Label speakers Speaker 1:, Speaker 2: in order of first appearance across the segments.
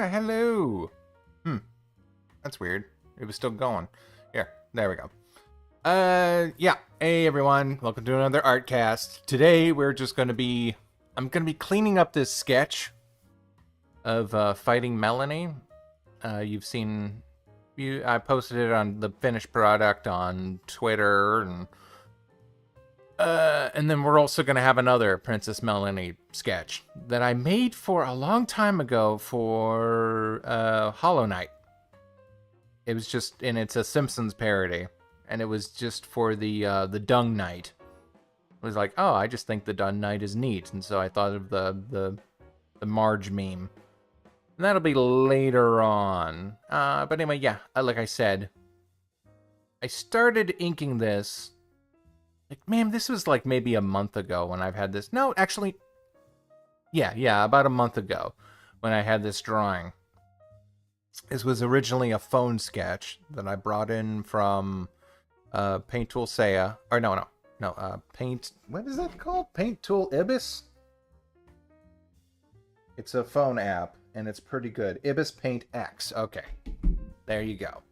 Speaker 1: Hello. That's weird. It was still going. Here, there we go. Yeah. Hey everyone, welcome to another Artcast. Today I'm gonna be cleaning up this sketch of fighting Melony. You've seen, I posted it on the finished product on Twitter, and then we're also gonna have another Princess Melony sketch that I made for a long time ago for Hollow Knight. It was just, and it's a Simpsons parody, and it was just for the Dung Knight. It was like, oh, I just think the Dung Knight is neat, and so I thought of the Marge meme. And that'll be later on. But anyway, yeah, like I said, I started inking this. Like, man, this was like maybe a month ago when I've had this. No, actually, yeah, about a month ago when I had this drawing. This was originally a phone sketch that I brought in from Paint Tool Saya. Or no, Paint... What is that called? Paint Tool Ibis? It's a phone app, and it's pretty good. Ibis Paint X. Okay. There you go.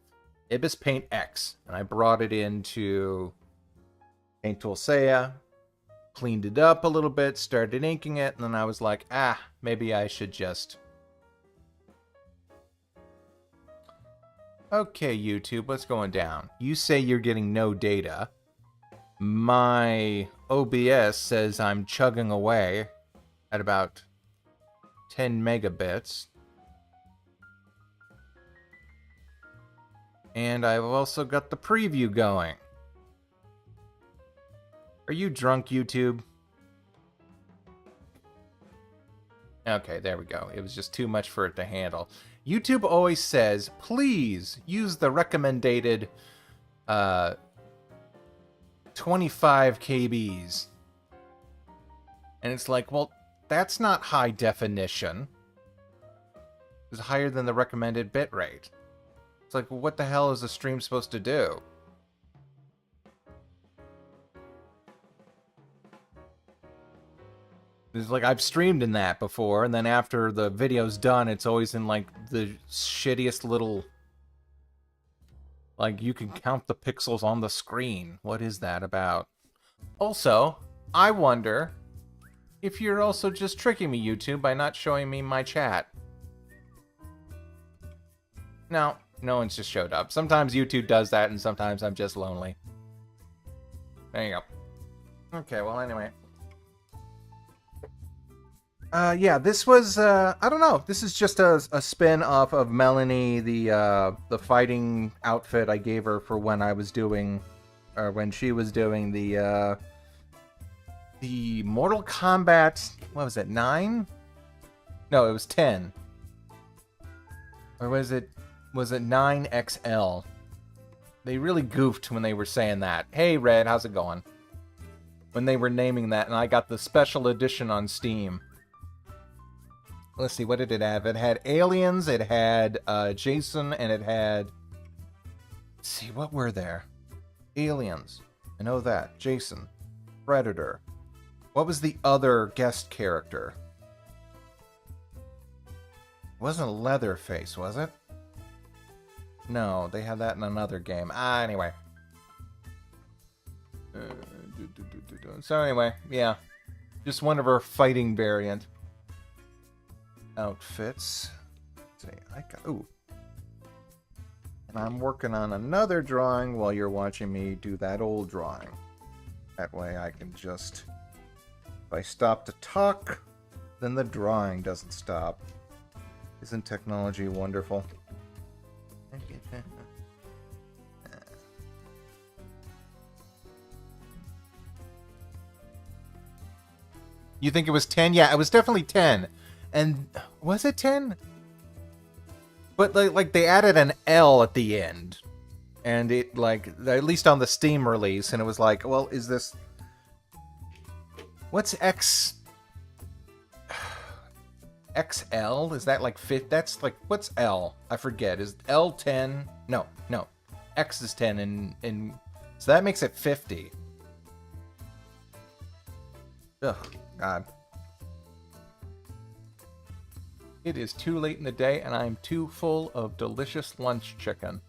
Speaker 1: Ibis Paint X. And I brought it into Paint Tool Saya, cleaned it up a little bit, started inking it, and then I was like, maybe I should just... Okay, YouTube, what's going down? You say you're getting no data. My OBS says I'm chugging away at about 10 megabits. And I've also got the preview going. Are you drunk, YouTube? Okay, there we go. It was just too much for it to handle. YouTube always says, please use the recommended 25 kbs. And it's like, well, that's not high definition. It's higher than the recommended bitrate. It's like, well, what the hell is the stream supposed to do? It's like, I've streamed in that before, and then after the video's done, it's always in, like, the shittiest little... Like, you can count the pixels on the screen. What is that about? Also, I wonder if you're also just tricking me, YouTube, by not showing me my chat. No, no one's just showed up. Sometimes YouTube does that, and sometimes I'm just lonely. There you go. Okay, well, anyway... yeah, this was, I don't know. This is just a spin-off of Melony, the fighting outfit I gave her for when I was doing, or when she was doing the Mortal Kombat, what was it, 9? No, it was 10. Or was it 9XL? They really goofed when they were saying that. Hey, Red, how's it going? When they were naming that, and I got the special edition on Steam. Let's see, what did it have? It had aliens, it had Jason, and it had... Let's see, what were there? Aliens. I know that. Jason. Predator. What was the other guest character? It wasn't Leatherface, was it? No, they had that in another game. Anyway. So anyway, yeah. Just one of her fighting variant outfits. See, ooh. And I'm working on another drawing while you're watching me do that old drawing. That way I can just... If I stop to talk, then the drawing doesn't stop. Isn't technology wonderful? You think it was 10? Yeah, it was definitely 10. And was it 10? But like they added an L at the end. And it, like, at least on the Steam release, and it was like, well, is this... What's X... XL? Is that like fit? That's like, what's L? I forget. Is L 10? No. X is 10, and so that makes it 50. Ugh, God. It is too late in the day, and I'm too full of delicious lunch chicken.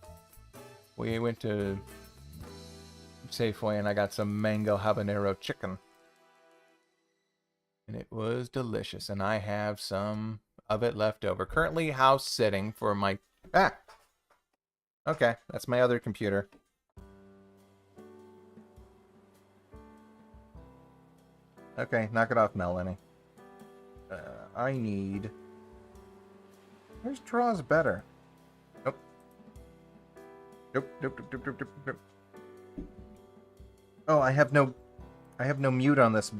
Speaker 1: We went to Safeway, and I got some mango habanero chicken. And it was delicious, and I have some of it left over. Currently house sitting for my... Ah! Okay, that's my other computer. Okay, knock it off, Melony. I need... Where's draws better? Nope. Nope. Oh, I have no mute on this.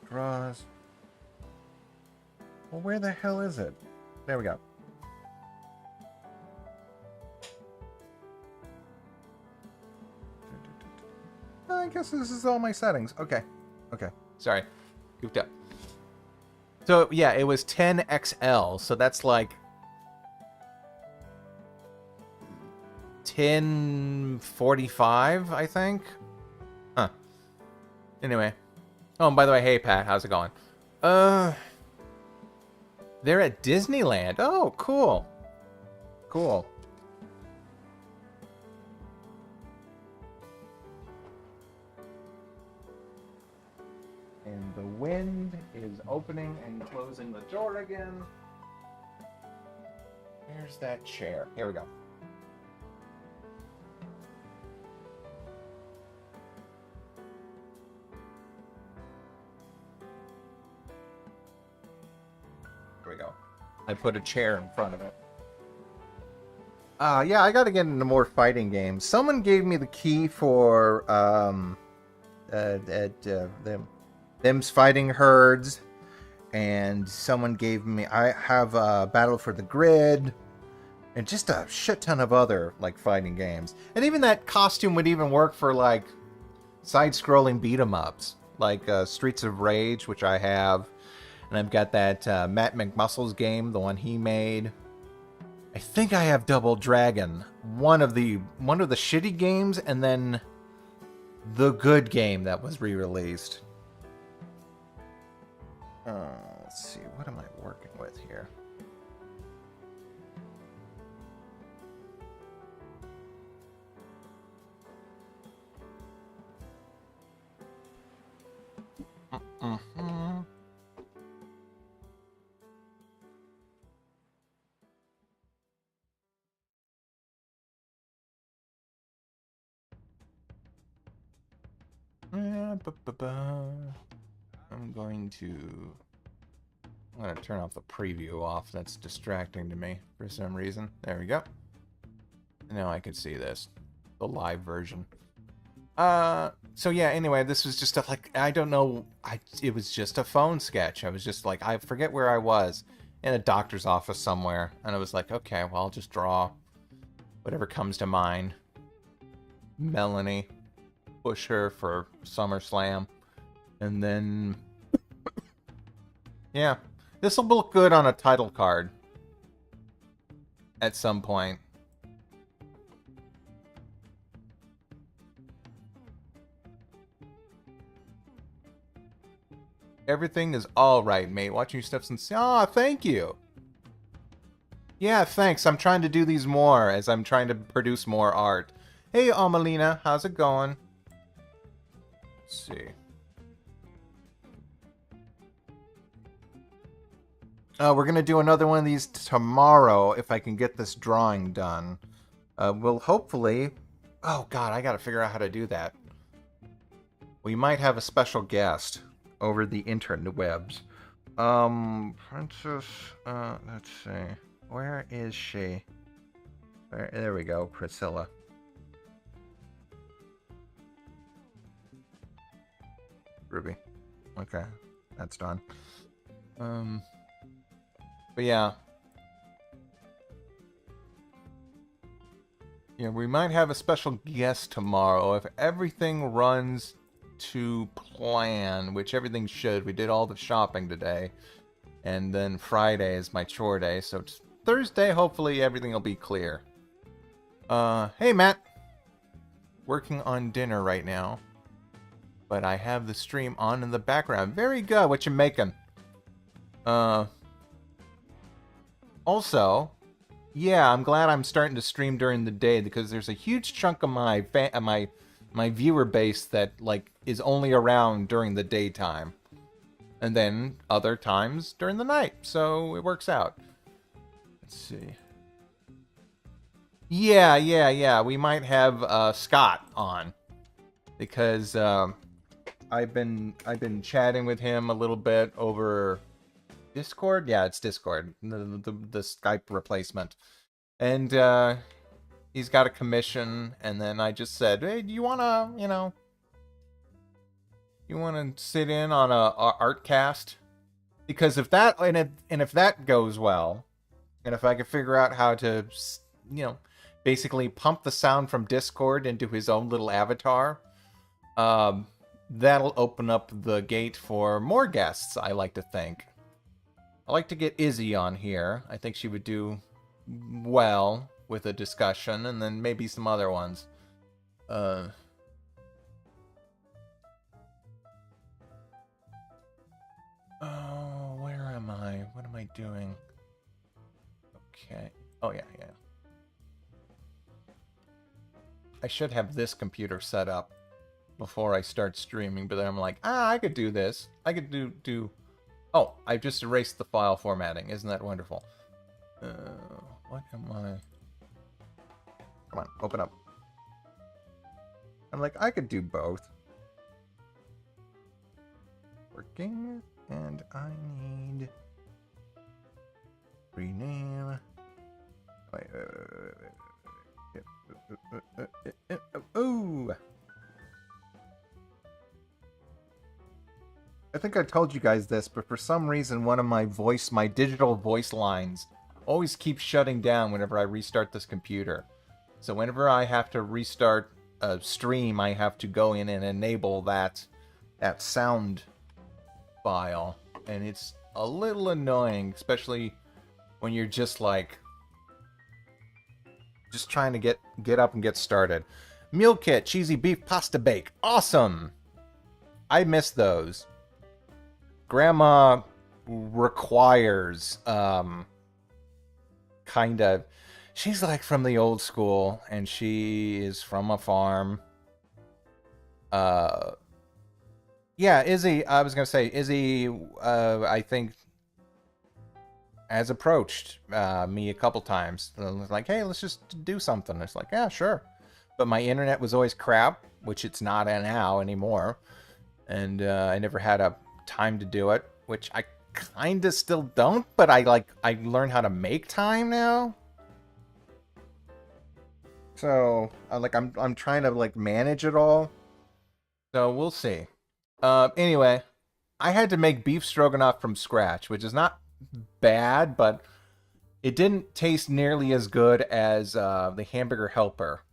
Speaker 1: Draws. Well, where the hell is it? There we go. I guess this is all my settings. Okay. Sorry. Goofed up. So, yeah, it was 10XL, so that's like 1045, I think. Huh. Anyway. Oh, and by the way, hey, Pat, how's it going? They're at Disneyland. Oh, cool. Cool. And the wind is opening and closing the door again. Where's that chair? Here we go. Here we go. I put a chair in front of it. Yeah, I gotta get into more fighting games. Someone gave me the key for them's fighting herds, and someone gave me... I have Battle for the Grid, and just a shit ton of other like fighting games. And even that costume would even work for like side-scrolling beat-em-ups, like Streets of Rage, which I have, and I've got that Matt McMuscle's game, the one he made. I think I have Double Dragon, one of the shitty games, and then the good game that was re-released. Let's see, what am I working with here? I'm going to turn off the preview off. That's distracting to me for some reason. There we go. Now I can see this. The live version. So yeah, anyway, this was just I don't know, it was just a phone sketch. I was just like, I forget where I was, in a doctor's office somewhere, and I was like, okay, well, I'll just draw whatever comes to mind. Melony, push her for SummerSlam, and then, yeah, this will look good on a title card at some point. Everything is all right, mate. Watching your steps and say, "Ah, thank you." Yeah, thanks. I'm trying to do these more as I'm trying to produce more art. Hey, Amelina, how's it going? Let's see. We're gonna do another one of these tomorrow if I can get this drawing done. We'll hopefully... Oh, God, I gotta figure out how to do that. We might have a special guest over the interwebs. Princess, let's see. Where is she? There we go, Priscilla. Ruby. Okay, that's done. But yeah. Yeah, we might have a special guest tomorrow if everything runs to plan, which everything should. We did all the shopping today, and then Friday is my chore day, so Thursday hopefully everything will be clear. Hey Matt, working on dinner right now. but I have the stream on in the background. Very good. What you making? Also, yeah, I'm glad I'm starting to stream during the day because there's a huge chunk of my viewer base that like is only around during the daytime, and then other times during the night. So it works out. Let's see. Yeah. We might have Scott on because I've been chatting with him a little bit over Discord. Yeah, it's Discord, the Skype replacement, and he's got a commission. And then I just said, hey, do you wanna, you wanna sit in on a Artcast? Because if that if that goes well, and if I can figure out how to, basically pump the sound from Discord into his own little avatar, that'll open up the gate for more guests, I like to think. I like to get Izzy on here. I think she would do well with a discussion, and then maybe some other ones. Oh, where am I? What am I doing? Okay. Oh, yeah. I should have this computer set up before I start streaming, but then I'm like, I could do this. I could do... Oh, I just erased the file formatting. Isn't that wonderful? What am I... Come on, open up. I'm like, I could do both. Working, and I need... rename... Wait. Ooh! I think I told you guys this, but for some reason one of my digital voice lines always keeps shutting down whenever I restart this computer. So whenever I have to restart a stream, I have to go in and enable that sound file. And it's a little annoying, especially when you're just like... just trying to get up and get started. Meal kit, cheesy beef pasta bake. Awesome! I miss those. Grandma requires, kind of... She's like from the old school, and she is from a farm. Yeah, Izzy, I was gonna say, Izzy, I think, has approached me a couple times. Like, hey, let's just do something. It's like, yeah, sure. But my internet was always crap, which it's not now anymore. And I never had a time to do it, which I kind of still don't, but I learned how to make time now. So, I'm trying to, manage it all. So, we'll see. Anyway, I had to make beef stroganoff from scratch, which is not bad, but it didn't taste nearly as good as the Hamburger Helper,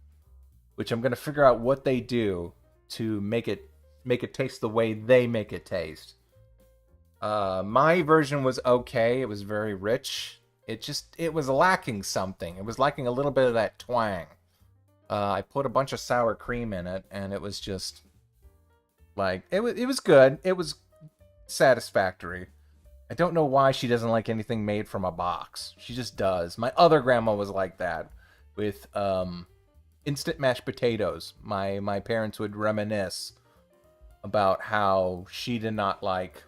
Speaker 1: which I'm going to figure out what they do to make it taste the way they make it taste. My version was okay. It was very rich. It was lacking something. It was lacking a little bit of that twang. I put a bunch of sour cream in it, and it was just it was good. It was satisfactory. I don't know why she doesn't like anything made from a box. She just does. My other grandma was like that with instant mashed potatoes. My parents would reminisce about how she did not like...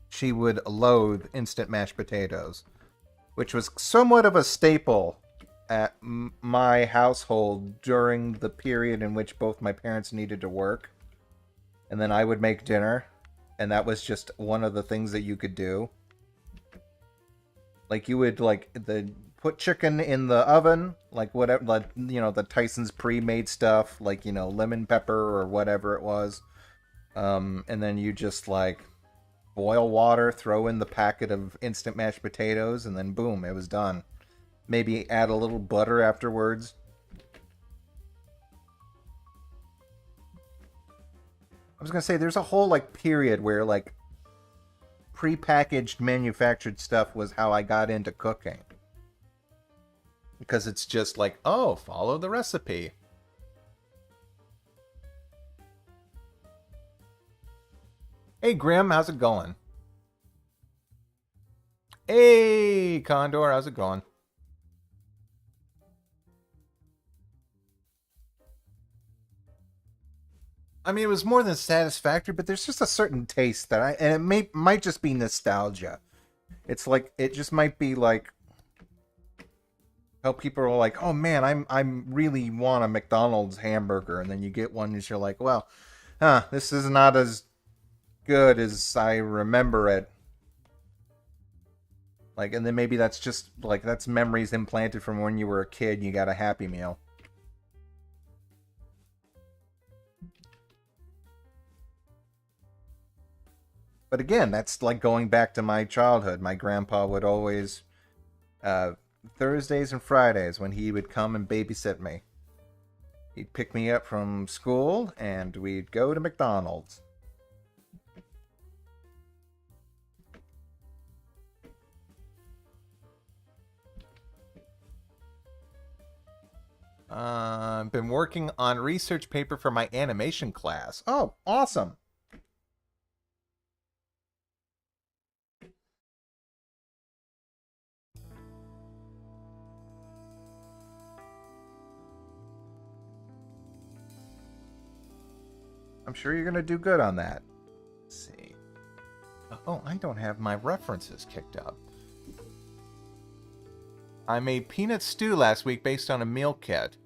Speaker 1: She would loathe instant mashed potatoes, which was somewhat of a staple at my household during the period in which both my parents needed to work. And then I would make dinner, and that was just one of the things that you could do. Like, you would, put chicken in the oven, whatever, the Tyson's pre-made stuff, lemon pepper or whatever it was. And then you just, boil water, throw in the packet of instant mashed potatoes, and then boom, it was done. Maybe add a little butter afterwards. I was gonna say, there's a whole, period where, pre-packaged manufactured stuff was how I got into cooking. Because it's just follow the recipe. Hey, Grim, how's it going? Hey, Condor, how's it going? I mean, it was more than satisfactory, but there's just a certain taste that and might just be nostalgia. It's like it just might be like how people are like, "Oh man, I'm really want a McDonald's hamburger," and then you get one and you're like, "Well, this is not as good as I remember it." Like, and then maybe that's just like that's memories implanted from when you were a kid and you got a Happy Meal. But again, that's like going back to my childhood. My grandpa would always uh, Thursdays and Fridays when he would come and babysit me. He'd pick me up from school and we'd go to McDonald's. I've been working on research paper for my animation class. Oh, awesome. I'm sure you're going to do good on that. Let's see. Oh, I don't have my references kicked up. I made peanut stew last week based on a meal kit.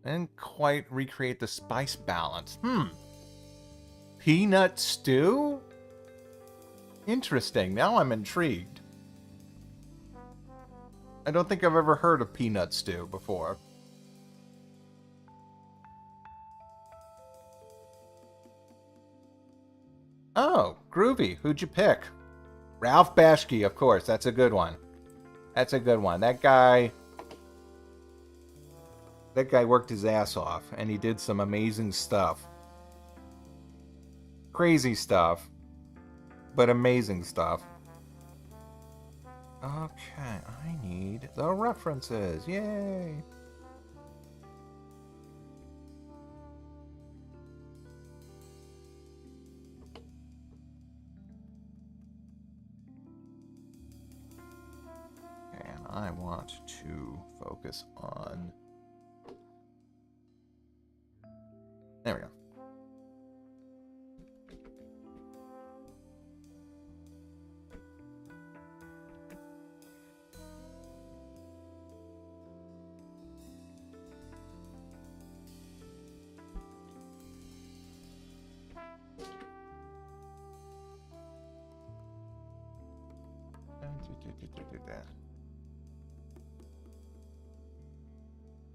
Speaker 1: I didn't quite recreate the spice balance. Peanut stew? Interesting. Now I'm intrigued. I don't think I've ever heard of peanut stew before. Oh, groovy. Who'd you pick? Ralph Bashki, of course. That's a good one. That's a good one. That guy worked his ass off, and he did some amazing stuff. Crazy stuff, but amazing stuff. Okay, I need the references. Yay! And I want to focus on... There we go.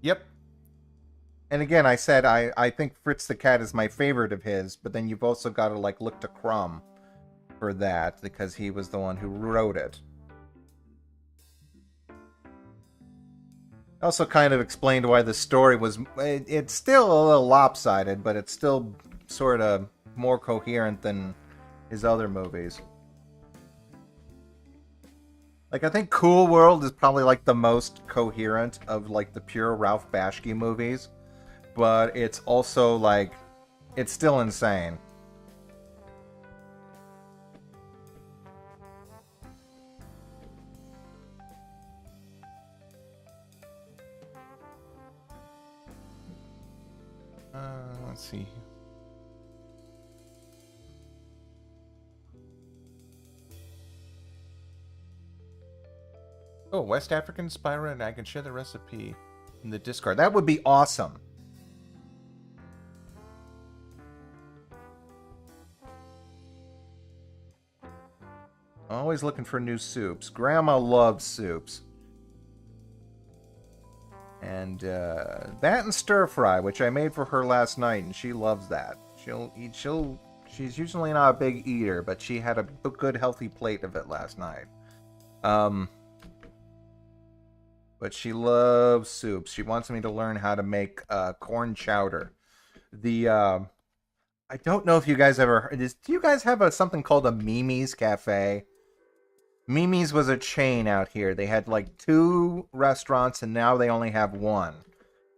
Speaker 1: Yep. And again, I said I think Fritz the Cat is my favorite of his, but then you've also got to like look to Crumb for that because he was the one who wrote it. Also kind of explained why the story was it's still a little lopsided, but it's still sort of more coherent than his other movies. Like, I think Cool World is probably, like, the most coherent of, like, the pure Ralph Bashki movies. But it's also, like, it's still insane. Let's see. Oh, West African Spira, and I can share the recipe in the Discord. That would be awesome. Always looking for new soups. Grandma loves soups. And that and stir fry, which I made for her last night, and she loves that. She's usually not a big eater, but she had a good healthy plate of it last night. But she loves soups. She wants me to learn how to make corn chowder. I don't know if you guys ever heard. Do you guys have something called a Mimi's Cafe? Mimi's was a chain out here. They had like 2 restaurants, and now they only have 1.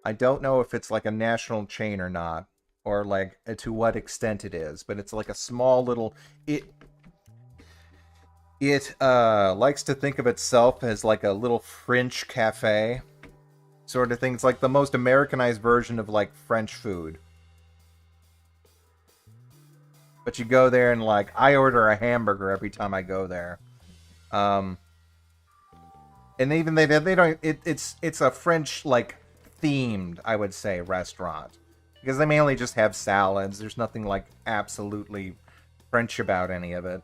Speaker 1: I don't know if it's like a national chain or not. or like to what extent it is, but it's like a small little it likes to think of itself as like a little French cafe sort of thing. It's like the most Americanized version of like French food. But you go there and like I order a hamburger every time I go there. And even they don't it's a French like themed, I would say, restaurant. Because they mainly just have salads. There's nothing like absolutely French about any of it.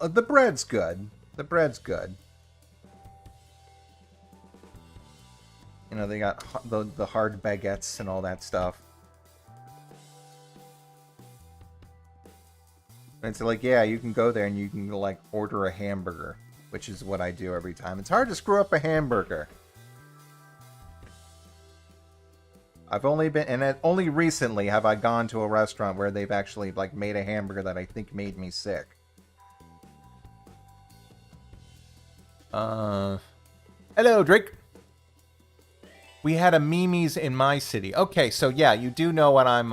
Speaker 1: The bread's good. The bread's good. You know, they got the hard baguettes and all that stuff. And it's like, yeah, you can go there and you can like order a hamburger, which is what I do every time. It's hard to screw up a hamburger. I've only been, and only recently have I gone to a restaurant where they've actually like made a hamburger that I think made me sick. Hello, Drake. We had a Mimi's in my city. Okay, so yeah, you do know what I'm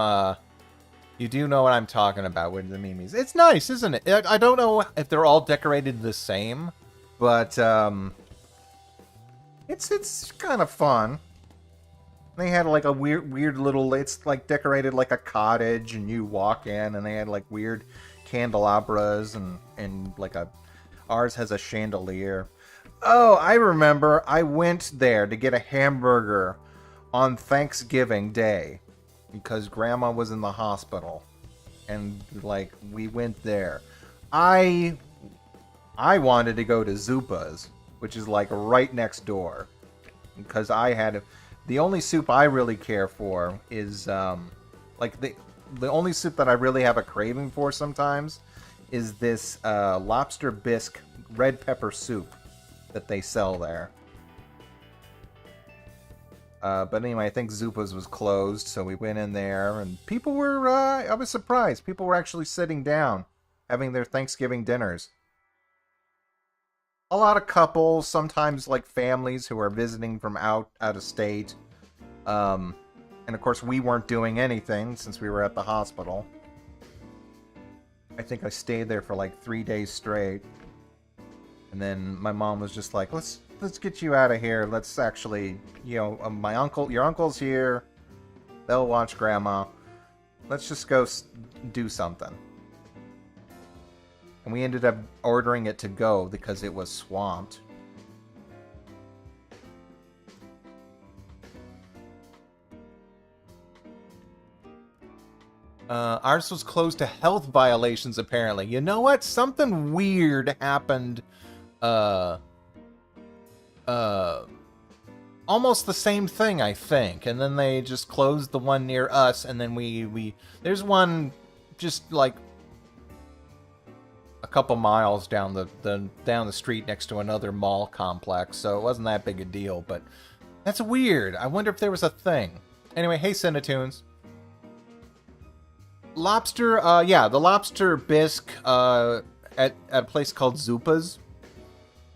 Speaker 1: talking about with the Mimi's. It's nice, isn't it? I don't know if they're all decorated the same, but it's kind of fun. They had like a weird little, it's like decorated like a cottage, and you walk in and they had like weird candelabras and like ours has a chandelier. Oh, I remember. I went there to get a hamburger on Thanksgiving Day because Grandma was in the hospital, and like we went there. I wanted to go to Zupa's, which is like right next door, because the only soup I really care for is like the only soup that I really have a craving for sometimes is this lobster bisque red pepper soup that they sell there. But anyway, I think Zupa's was closed, so we went in there, and people were, I was surprised. People were actually sitting down, having their Thanksgiving dinners. A lot of couples, sometimes like families who are visiting from out of state. And of course, we weren't doing anything since we were at the hospital. I think I stayed there for like 3 days straight. And then my mom was just like, let's get you out of here. Let's actually, you know, your uncle's here. They'll watch Grandma. Let's just go do something. And we ended up ordering it to go because it was swamped. Ours was closed to health violations, apparently. You know what? Something weird happened. Almost the same thing, I think. And then they just closed the one near us, and then there's one just like a couple miles down the street next to another mall complex, so it wasn't that big a deal, but that's weird. I wonder if there was a thing. Anyway, hey Cinetunes. Lobster, the lobster bisque at a place called Zupa's.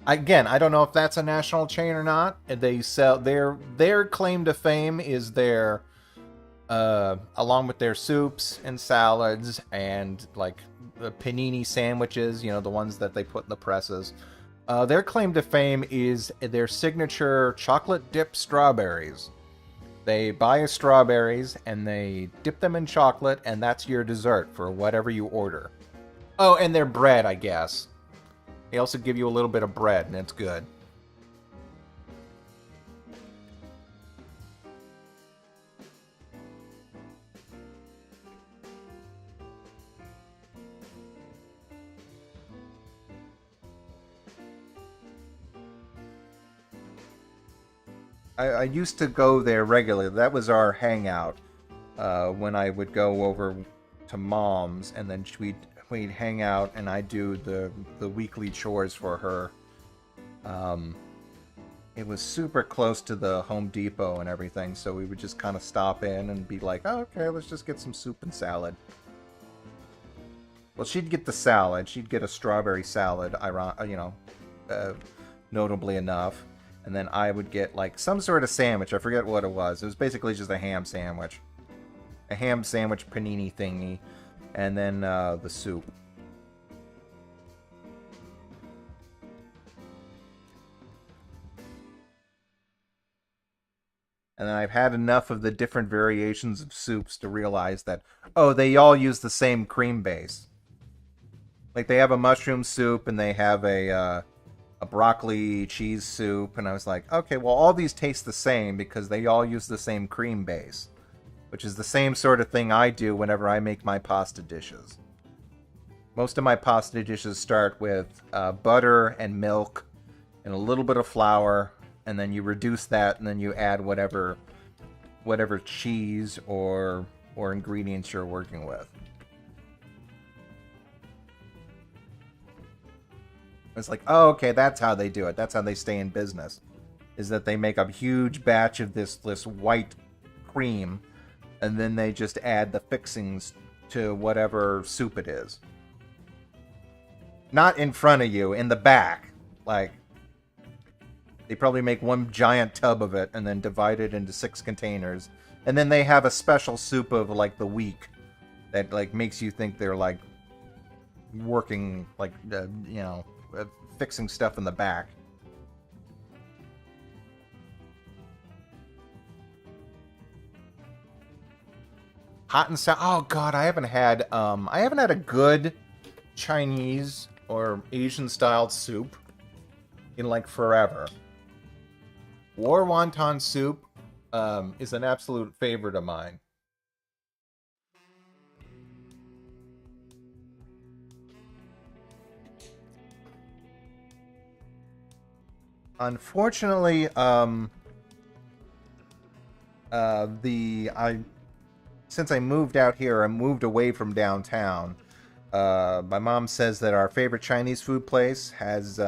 Speaker 1: Again, I don't know if that's a national chain or not. They sell their claim to fame is their along with their soups and salads and like the panini sandwiches, you know, the ones that they put in the presses. Their claim to fame is their signature chocolate dipped strawberries. They buy strawberries and they dip them in chocolate, and that's your dessert for whatever you order. Oh, and their bread, I guess. They also give you a little bit of bread, and it's good. I used to go there regularly. That was our hangout when I would go over to Mom's, and then we'd hang out, and I'd do the weekly chores for her. It was super close to the Home Depot and everything, so we would just kind of stop in and be like, oh, okay, let's just get some soup and salad. Well, she'd get the salad. She'd get a strawberry salad, notably enough. And then I would get like some sort of sandwich. I forget what it was. It was basically just a ham sandwich. A ham sandwich panini thingy. And then the soup. And then I've had enough of the different variations of soups to realize that, oh, they all use the same cream base. Like, they have a mushroom soup and they have a broccoli cheese soup. And I was like, okay, well, all these taste the same because they all use the same cream base. Which is the same sort of thing I do whenever I make my pasta dishes. Most of my pasta dishes start with butter and milk and a little bit of flour. And then you reduce that, and then you add whatever cheese or ingredients you're working with. It's like, oh, okay, that's how they do it. That's how they stay in business. Is that they make a huge batch of this white cream, and then they just add the fixings to whatever soup it is. Not in front of you, in the back. Like, they probably make one giant tub of it and then divide it into 6 containers. And then they have a special soup of, like, the week that, like, makes you think they're, like, working, like, fixing stuff in the back. Hot and sour. Oh, God, I haven't had a good Chinese or Asian-styled soup in, like, forever. War wonton soup is an absolute favorite of mine. Unfortunately, since I moved out here, I moved away from downtown. My mom says that our favorite Chinese food place has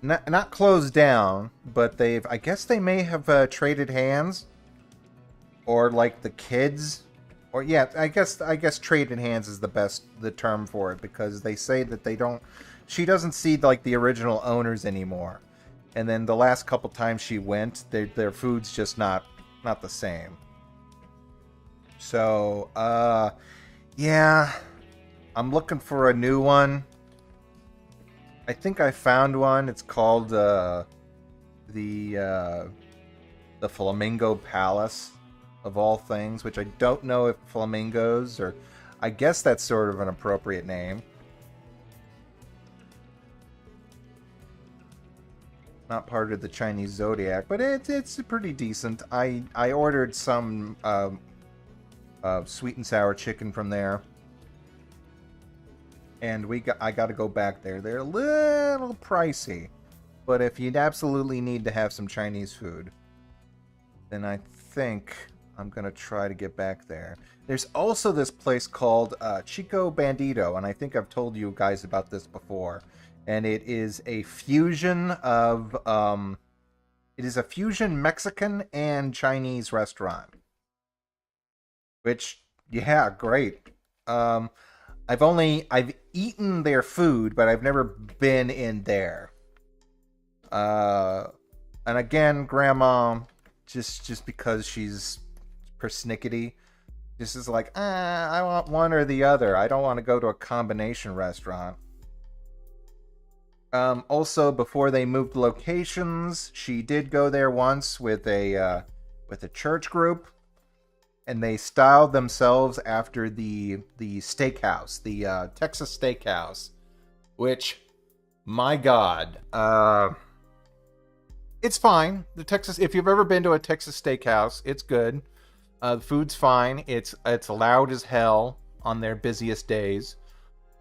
Speaker 1: not closed down, but I guess they may have traded hands, or like the kids, or yeah, I guess traded hands is the term for it, because they say that she doesn't see like the original owners anymore, and then the last couple times she went, their food's just not the same. So yeah, I'm looking for a new one. I think I found one. It's called the Flamingo Palace, of all things, which I don't know if flamingos, or I guess that's sort of an appropriate name. Not part of the Chinese zodiac, but it's pretty decent. I ordered some sweet and sour chicken from there. And I got to go back there. They're a little pricey. But if you'd absolutely need to have some Chinese food, then I think I'm going to try to get back there. There's also this place called Chico Bandito, and I think I've told you guys about this before. And it is a fusion of... it is a fusion Mexican and Chinese restaurant. Which, yeah, great. I've eaten their food, but I've never been in there. And again, Grandma, just because she's persnickety, this is like, I want one or the other. I don't want to go to a combination restaurant. Also, before they moved locations, she did go there once with a church group. And they styled themselves after the steakhouse, the Texas Steakhouse, which, my God, it's fine. If you've ever been to a Texas Steakhouse, it's good. The food's fine. It's loud as hell on their busiest days.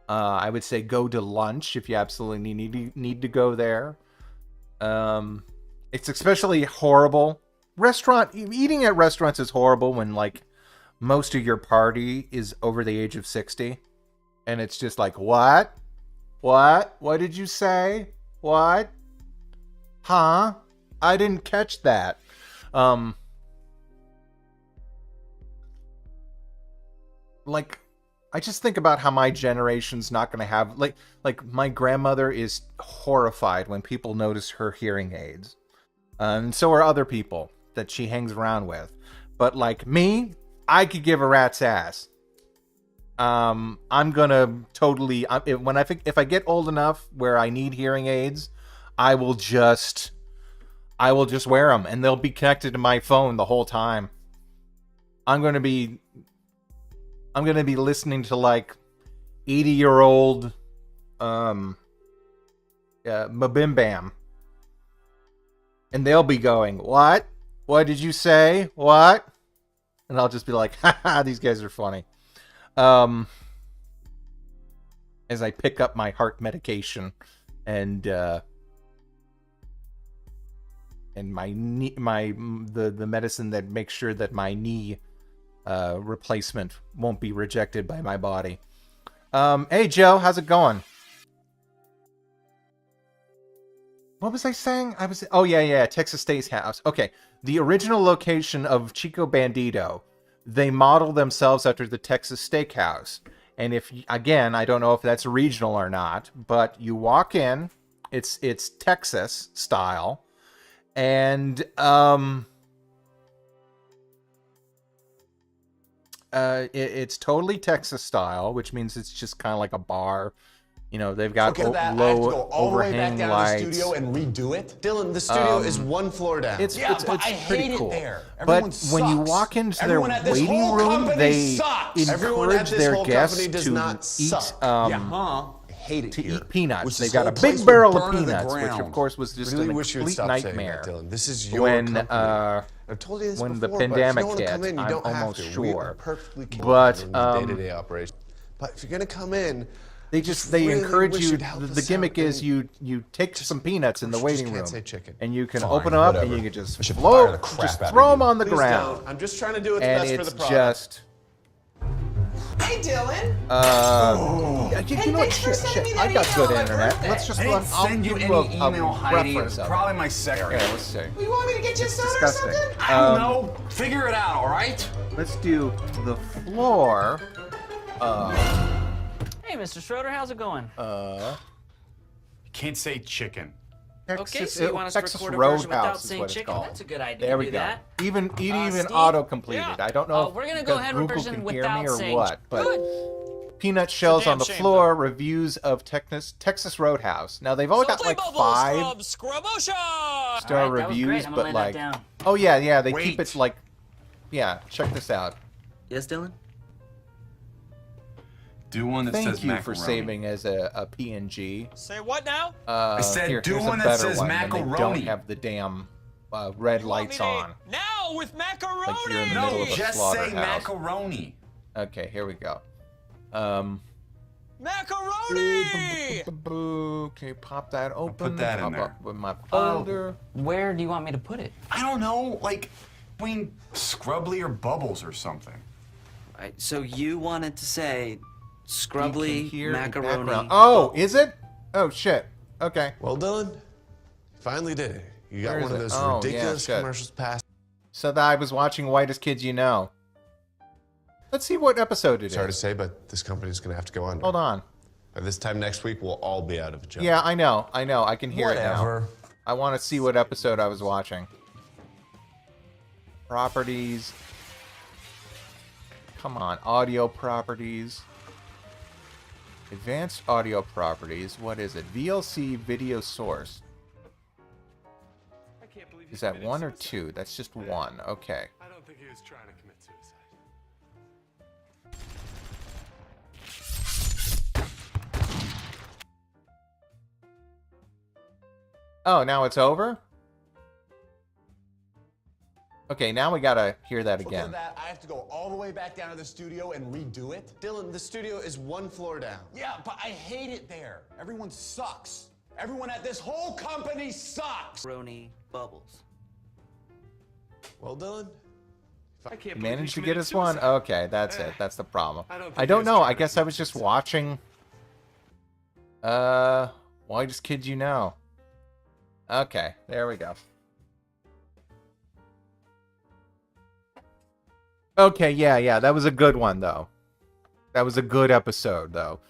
Speaker 1: I would say go to lunch if you absolutely need to go there. It's especially horrible. Eating at restaurants is horrible when, like, most of your party is over the age of 60. And it's just like, what? What did you say? What? Huh? I didn't catch that. Like, I just think about how my generation's not going to have... Like, my grandmother is horrified when people notice her hearing aids. And so are other people that she hangs around with. But like me, I could give a rat's ass. I'm gonna totally. If I get old enough where I need hearing aids, I will just wear them, and they'll be connected to my phone the whole time. I'm gonna be listening to like 80-year-old Mabim Bam, and they'll be going, "What? What did you say? What?" And I'll just be like, "Ha, these guys are funny." As I pick up my medication and my knee, the medicine that makes sure that my knee replacement won't be rejected by my body. Hey Joe, how's it going? What was I saying? Oh yeah, Texas Steakhouse. Okay, the original location of Chico Bandito, they model themselves after the Texas Steakhouse. And if, again, I don't know if that's regional or not, but you walk in, it's Texas style, and it's totally Texas style, which means it's just kind of like a bar. You know, they've got low overhang lights. The studio and redo it. Dylan, the studio is one floor down. It's pretty cool. But when you walk into their waiting room, they encourage their guests to eat peanuts. They've got a big barrel of peanuts, which of course was just a complete nightmare. When the pandemic hit, I'm almost sure. But if you're gonna come in, they encourage you. The gimmick is you take some peanuts in the waiting room, and you can open them up, and you can just throw them on the ground. I'm just trying to do what's best for the product. Just.
Speaker 2: Hey Dylan.
Speaker 1: You know what? Shit. I got good internet. Let's just run. I'll give you a reference.
Speaker 3: Probably my secretary.
Speaker 1: Yeah, let's see.
Speaker 2: You want me to get you a soda or something?
Speaker 3: I don't know. Figure it out. All right.
Speaker 1: Let's do the floor.
Speaker 4: Hey, Mr. Schroeder, how's it going?
Speaker 3: You can't say chicken.
Speaker 4: Okay, so you want us
Speaker 1: Texas
Speaker 4: to record a version without
Speaker 1: Roadhouse is
Speaker 4: saying
Speaker 1: what it's
Speaker 4: chicken?
Speaker 1: called.
Speaker 4: That's a good idea.
Speaker 1: There we
Speaker 4: do
Speaker 1: go.
Speaker 4: That.
Speaker 1: Even
Speaker 4: Steve?
Speaker 1: auto-completed.
Speaker 4: Yeah.
Speaker 1: I don't know if
Speaker 4: we're gonna go ahead and
Speaker 1: Google
Speaker 4: version
Speaker 1: can hear
Speaker 4: without
Speaker 1: me or
Speaker 4: saying
Speaker 1: what, but
Speaker 4: good.
Speaker 1: peanut shells on the
Speaker 5: shame,
Speaker 1: floor, reviews of Texas Roadhouse. Now, they've only got like 5-star reviews, but like... Oh, yeah, they keep it like... Yeah, check this out.
Speaker 4: Yes, Dylan?
Speaker 3: Do one that says macaroni.
Speaker 1: Thank you for saving as a PNG.
Speaker 5: Say what now?
Speaker 3: I said do
Speaker 1: here's
Speaker 3: one
Speaker 1: a
Speaker 3: that
Speaker 1: better
Speaker 3: says
Speaker 1: one,
Speaker 3: macaroni.
Speaker 1: And they don't have the damn red lights on.
Speaker 5: Now with macaroni.
Speaker 1: Like you're in the middle
Speaker 3: No,
Speaker 1: of a
Speaker 3: just say
Speaker 1: slaughterhouse.
Speaker 3: macaroni.
Speaker 1: Okay, here we go.
Speaker 5: Macaroni.
Speaker 1: Okay, pop that open.
Speaker 3: Put that in
Speaker 1: pop
Speaker 3: there.
Speaker 1: up with my folder.
Speaker 4: Where do you want me to put it?
Speaker 3: I don't know, like between Scrubbly or Bubbles or something.
Speaker 6: Right, so you wanted to say Scrubbly,
Speaker 1: Hear
Speaker 6: macaroni.
Speaker 1: background. Oh, is it? Oh, shit. Okay.
Speaker 7: Well, Dylan, finally did it. You got
Speaker 1: Where
Speaker 7: one
Speaker 1: is
Speaker 7: of
Speaker 1: it?
Speaker 7: those
Speaker 1: Oh,
Speaker 7: ridiculous
Speaker 1: yeah, shit.
Speaker 7: commercials passed.
Speaker 1: So that I was watching Whitest Kids You Know. Let's see what episode it is.
Speaker 7: Sorry to say, but this company's going to have to go under.
Speaker 1: Hold on.
Speaker 7: By this time next week, we'll all be out of a job.
Speaker 1: Yeah, I know. I can hear it
Speaker 7: Whatever.
Speaker 1: now. I want to see what episode I was watching. Properties. Come on. Audio properties. Advanced audio properties. What is it? VLC video source. Is that 1 or 2? That's just 1. Okay.
Speaker 8: I don't think he was trying to commit suicide.
Speaker 1: Oh, now it's over? Okay, now we gotta hear that again.
Speaker 7: For that, I have to go all the way back down to the studio and redo it. Dylan, the studio is 1 floor down. Yeah, but I hate it there. Everyone sucks. Everyone at this whole company sucks.
Speaker 6: Macaroni Bubbles.
Speaker 7: Well, Dylan,
Speaker 1: You managed to get us one? Okay, that's it. That's the problem.
Speaker 8: I
Speaker 1: don't know. I guess I was just watching... Whitest Kids You Know. Okay, there we go. Okay, yeah, that was a good one, though. That was a good episode, though.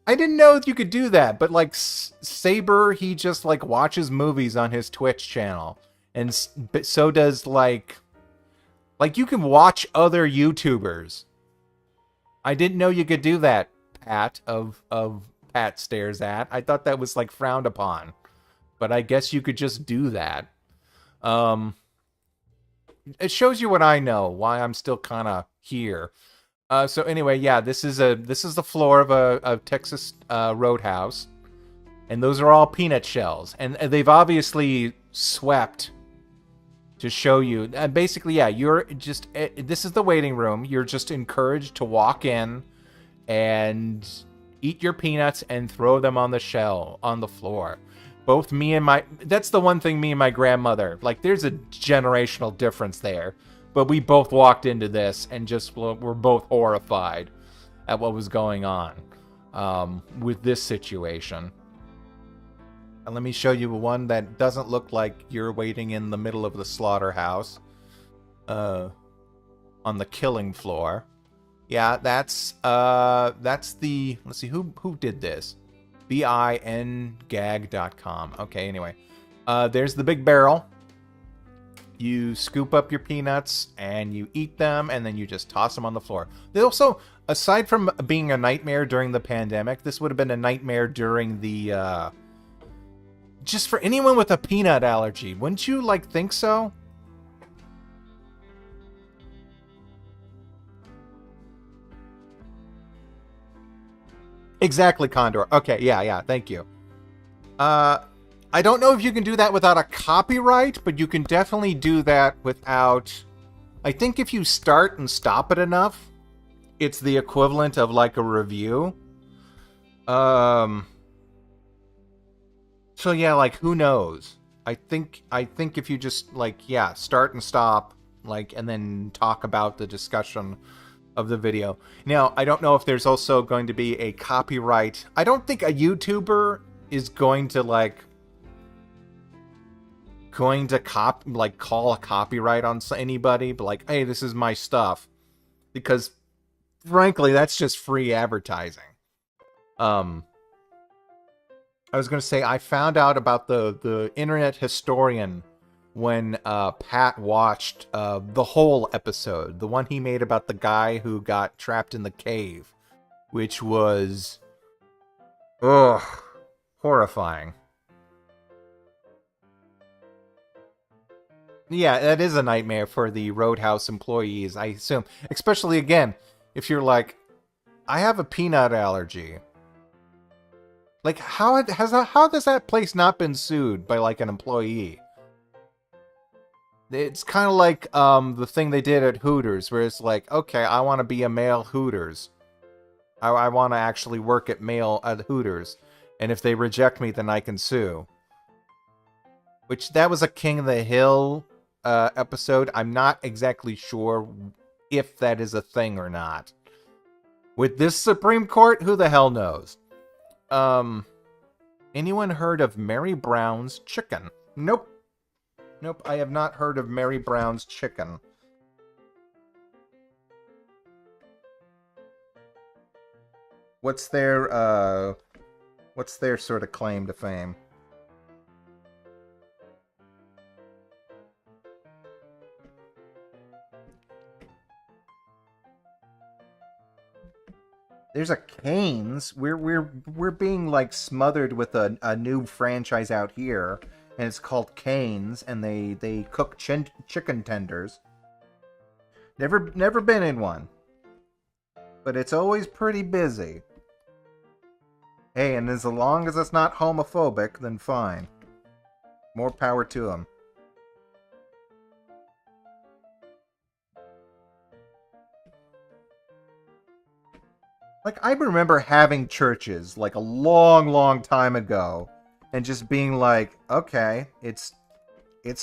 Speaker 1: I didn't know that you could do that, but like Saber, he just like watches movies on his Twitch channel, and but so does like you can watch other YouTubers. I didn't know you could do that, Pat of Pat Stares At. I thought that was like frowned upon, but I guess you could just do that. It shows you what I know, why I'm still kind of here. So anyway, yeah, this is the floor of a Texas Roadhouse, and those are all peanut shells, and they've obviously swept to show you. Basically, yeah, you're just this is the waiting room. You're just encouraged to walk in and eat your peanuts and throw them on the floor. Both me and that's the one thing me and my grandmother, like, there's a generational difference there. But we both walked into this and just were both horrified at what was going on with this situation. And let me show you one that doesn't look like you're waiting in the middle of the slaughterhouse on the killing floor. Yeah, that's the, let's see, who did this? BINGag.com. Okay, anyway. There's the big barrel. You scoop up your peanuts and you eat them, and then you just toss them on the floor. They also, aside from being a nightmare during the pandemic, this would have been a nightmare during the, just for anyone with a peanut allergy. Wouldn't you, like, think so? Exactly, Condor. Okay, yeah, thank you. I don't know if you can do that without a copyright, but you can definitely do that without... I think if you start and stop it enough, it's the equivalent of like a review. So yeah, like, who knows? I think if you just, like, yeah, start and stop, like, and then talk about the discussion of the video. Now, I don't know if there's also going to be a copyright. I don't think a YouTuber is going to, like, call a copyright on anybody, but like, hey, this is my stuff, because frankly, that's just free advertising. I was gonna say, I found out about the Internet Historian when Pat watched the whole episode, the one he made about the guy who got trapped in the cave, which was horrifying. Yeah, that is a nightmare for the Roadhouse employees, I assume. Especially, again, if you're like, I have a peanut allergy. Like, how has that place not been sued by, like, an employee? It's kind of like the thing they did at Hooters, where it's like, okay, I want to be a male Hooters. I want to actually work at Hooters. And if they reject me, then I can sue. Which, that was a King of the Hill episode. I'm not exactly sure if that is a thing or not. With this Supreme Court, who the hell knows? Anyone heard of Mary Brown's Chicken? Nope, I have not heard of Mary Brown's Chicken. What's their sort of claim to fame? There's a Cane's. We're being, like, smothered with a new franchise out here, and it's called Cane's, and they cook chicken tenders. Never been in one, but it's always pretty busy. Hey, and as long as it's not homophobic, then fine. More power to them. Like, I remember having churches, like, a long time ago, and just being like, okay, it's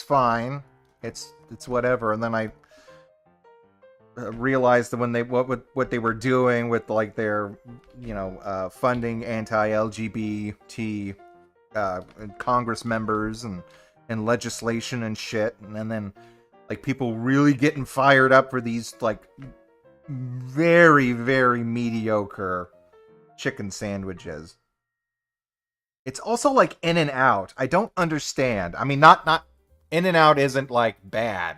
Speaker 1: fine, it's whatever. And then I realized that when what they were doing with, like, their, funding anti-LGBT Congress members and legislation and shit, and then, like, people really getting fired up for these, like, very, very mediocre chicken sandwiches. It's also like In and Out. I don't understand. I mean, not In and Out isn't like bad,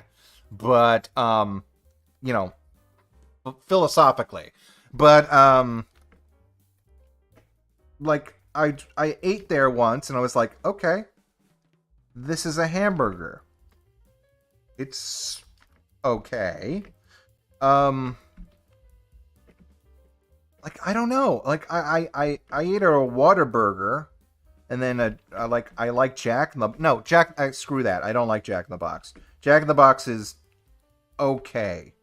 Speaker 1: but you know, philosophically. But like I ate there once and I was like, okay, this is a hamburger. It's okay. Like I don't know. Like I ate a Whataburger, and then I like Jack in the screw that. I don't like Jack in the Box. Jack in the Box is okay.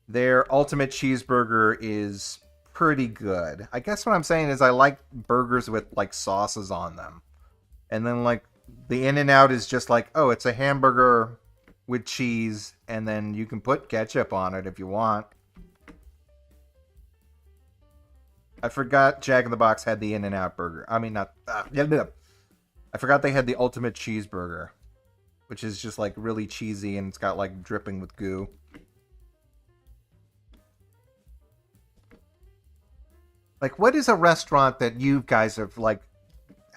Speaker 1: Their ultimate cheeseburger is pretty good. I guess what I'm saying is I like burgers with like sauces on them, and then like the In-N-Out is just like, oh, it's a hamburger with cheese, and then you can put ketchup on it if you want. I forgot Jack in the Box had the In-N-Out burger. I mean, not... I forgot they had the ultimate cheeseburger, which is just, like, really cheesy, and it's got, like, dripping with goo. Like, what is a restaurant that you guys have, like,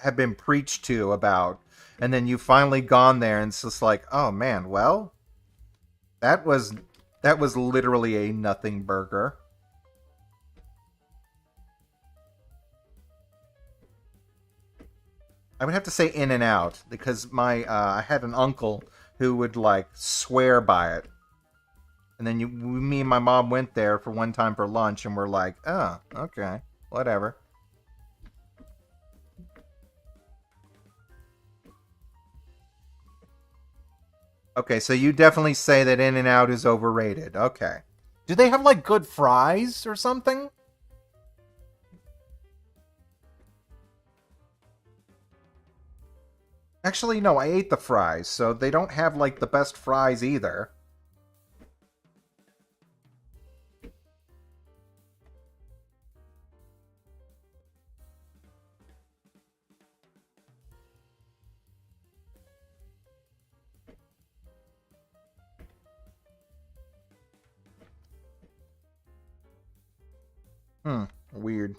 Speaker 1: have been preached to about, and then you've finally gone there, and it's just like, oh, man, well, that was literally a nothing burger. I would have to say In-N-Out, because I had an uncle who would like swear by it, and then me and my mom went there for one time for lunch, and we're like, oh, okay, whatever. Okay, so you definitely say that In-N-Out is overrated. Okay, do they have like good fries or something? Actually, no, I ate the fries, so they don't have, like, the best fries either. Weird.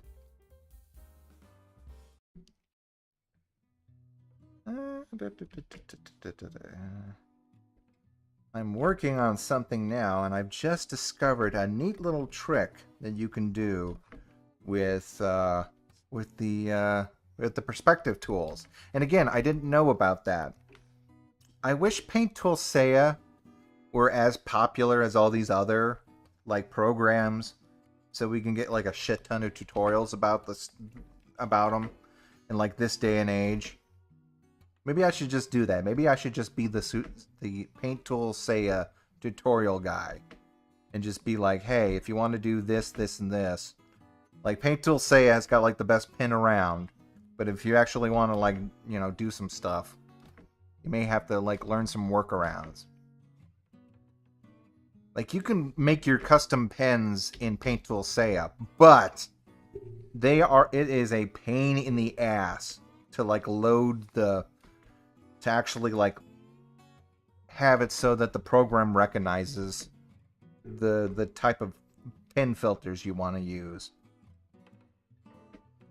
Speaker 1: I'm working on something now, and I've just discovered a neat little trick that you can do with the perspective tools. And again, I didn't know about that. I wish Paint Tool Seiya were as popular as all these other like programs, so we can get like a shit ton of tutorials about them in like this day and age. Maybe I should just do that. Maybe I should just be the Paint Tool Seiya tutorial guy. And just be like, hey, if you want to do this, this, and this. Like, Paint Tool Seiya has got, like, the best pin around. But if you actually want to, like, you know, do some stuff, you may have to, like, learn some workarounds. Like, you can make your custom pens in Paint Tool Seiya, but it is a pain in the ass to, like, load to actually, like, have it so that the program recognizes the type of pen filters you want to use.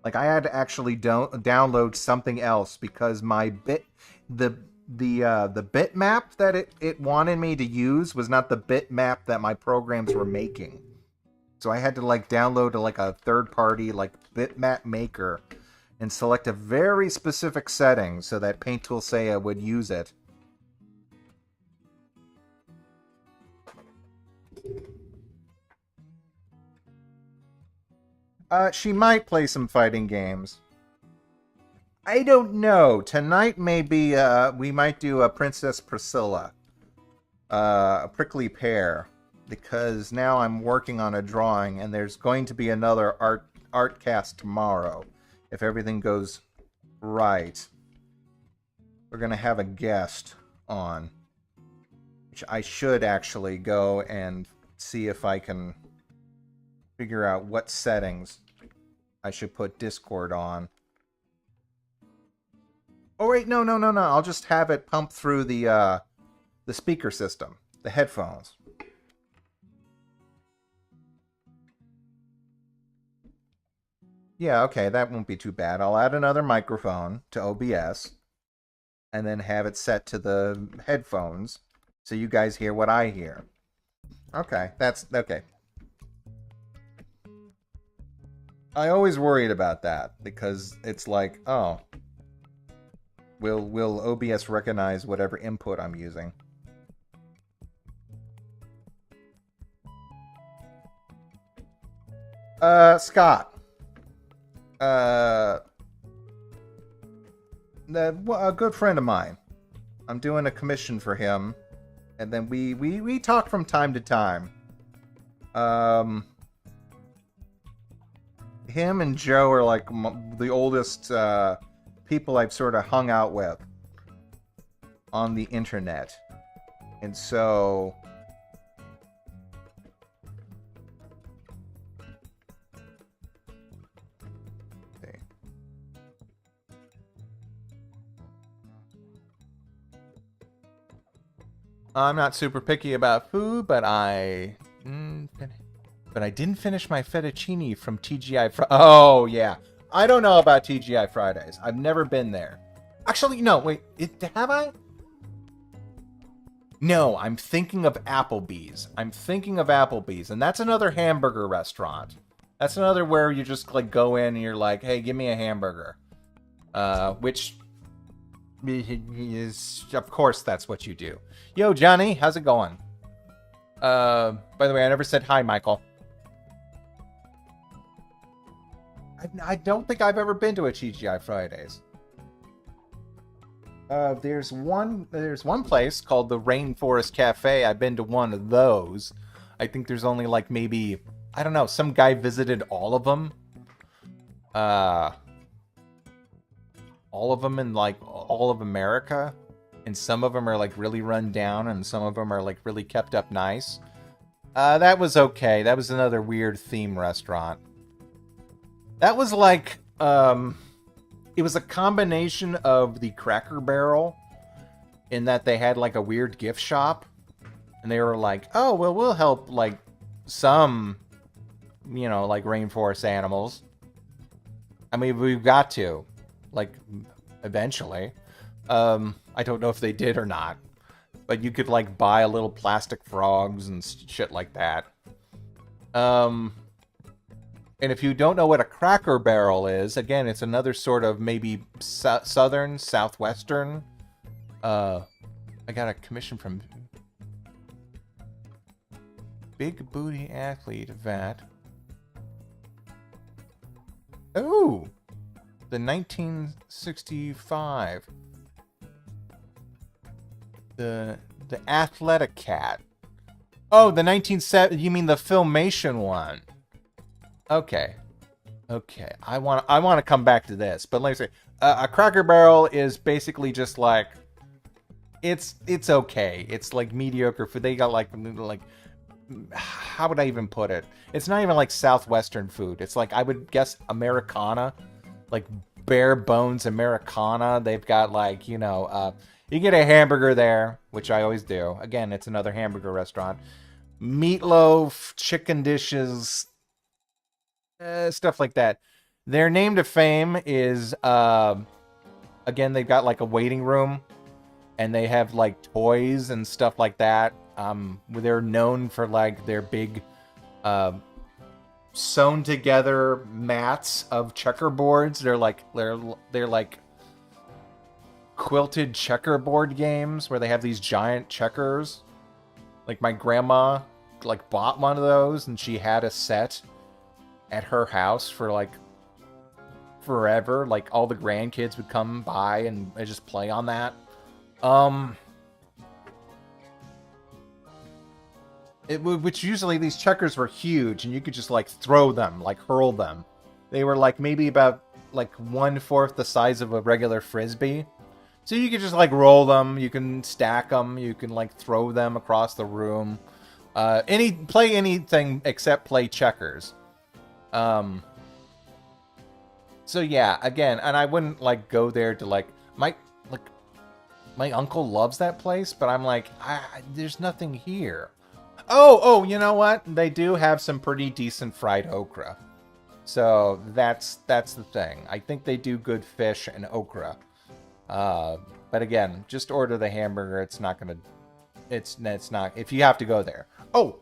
Speaker 1: Like, I had to actually download something else because the bitmap that it wanted me to use was not the bitmap that my programs were making. So I had to, like, download like a third-party, like, bitmap maker and select a very specific setting so that Paint Tool Seiya would use it. She might play some fighting games. I don't know. Tonight maybe we might do a Princess Priscilla. A prickly pear. Because now I'm working on a drawing and there's going to be another Artcast tomorrow. If everything goes right. We're going to have a guest on. Which I should actually go and see if I can figure out what settings I should put Discord on. Oh wait, no. I'll just have it pump through the speaker system, the headphones. Yeah, okay, that won't be too bad. I'll add another microphone to OBS and then have it set to the headphones so you guys hear what I hear. Okay, that's okay. I always worried about that because it's like, oh, will OBS recognize whatever input I'm using? Scott. A good friend of mine. I'm doing a commission for him, and then we talk from time to time. Him and Joe are like the oldest people I've sort of hung out with on the internet, and so I'm not super picky about food, but I didn't finish my fettuccine from TGI Oh, yeah. I don't know about TGI Fridays. I've never been there. Actually, no, wait. Have I? No, I'm thinking of Applebee's. And that's another hamburger restaurant. That's another where you just like go in and you're like, hey, give me a hamburger. Which is, of course, that's what you do. Yo, Johnny, how's it going? By the way, I never said hi, Michael. I don't think I've ever been to a TGI Fridays. There's one place called the Rainforest Cafe. I've been to one of those. I think there's only like maybe, I don't know, some guy visited all of them. All of them in like all of America, and some of them are like really run down, and some of them are like really kept up nice. That was okay. That was another weird theme restaurant. That was like, it was a combination of the Cracker Barrel, in that they had like a weird gift shop, and they were like, oh, well, we'll help like some, you know, like rainforest animals. I mean, we've got to, like, eventually. I don't know if they did or not, but you could like buy a little plastic frogs and shit like that. And if you don't know what a Cracker Barrel is, again, it's another sort of maybe southern, southwestern. I got a commission from Big Booty Athlete event. Oh, the 1965. The Athletic Cat. Oh, the 1970. You mean the Filmation one? Okay. I want to come back to this, but let me say, a Cracker Barrel is basically just like, it's okay. It's like mediocre food. They got like how would I even put it? It's not even like Southwestern food. It's like, I would guess Americana, like bare bones Americana. They've got like, you know, you get a hamburger there, which I always do. Again, it's another hamburger restaurant. Meatloaf, chicken dishes, stuff like that. Their name to fame is, again, they've got like a waiting room, and they have like toys and stuff like that. They're known for like their big, sewn together mats of checkerboards. They're like quilted checkerboard games where they have these giant checkers. Like my grandma like bought one of those, and she had a set at her house for like forever. Like all the grandkids would come by and just play on that. Which usually these checkers were huge, and you could just like throw them, like hurl them. They were like maybe about like 1/4 the size of a regular frisbee. So you could just like roll them, you can stack them, you can like throw them across the room. Play anything except play checkers. So yeah, again, and I wouldn't like go there to like my uncle loves that place, but I'm like, there's nothing here. Oh, you know what? They do have some pretty decent fried okra. So that's the thing. I think they do good fish and okra. But again, just order the hamburger. It's not gonna. It's not. If you have to go there. Oh,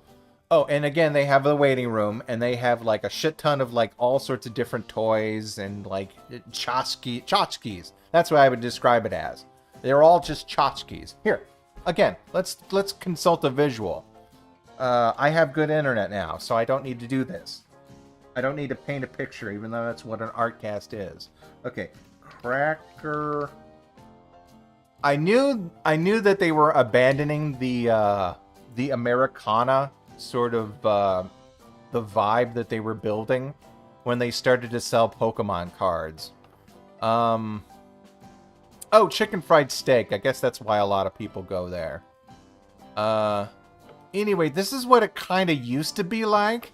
Speaker 1: and again, they have the waiting room, and they have like a shit ton of like all sorts of different toys and like tchotchkes. That's what I would describe it as. They're all just tchotchkes. Here, again, let's consult a visual. I have good internet now, so I don't need to do this. I don't need to paint a picture, even though that's what an Artcast is. Okay, cracker. I knew that they were abandoning the Americana sort of the vibe that they were building when they started to sell Pokemon cards. Oh, chicken fried steak. I guess that's why a lot of people go there. Anyway, this is what it kind of used to be like.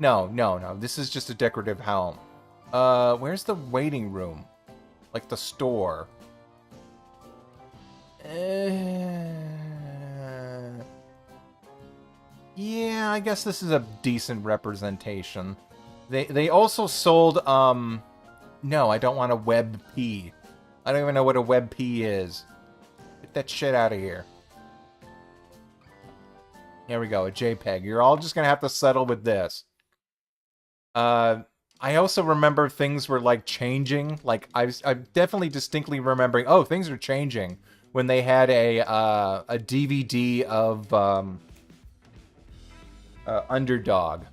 Speaker 1: No. This is just a decorative helm. Where's the waiting room? Like the store. Yeah, I guess this is a decent representation. They also sold, no, I don't want a WebP. I don't even know what a WebP is. Get that shit out of here. Here we go, a JPEG. You're all just gonna have to settle with this. I also remember things were, like, changing. Like, I'm definitely distinctly remembering, oh, things are changing. When they had a DVD of, Underdog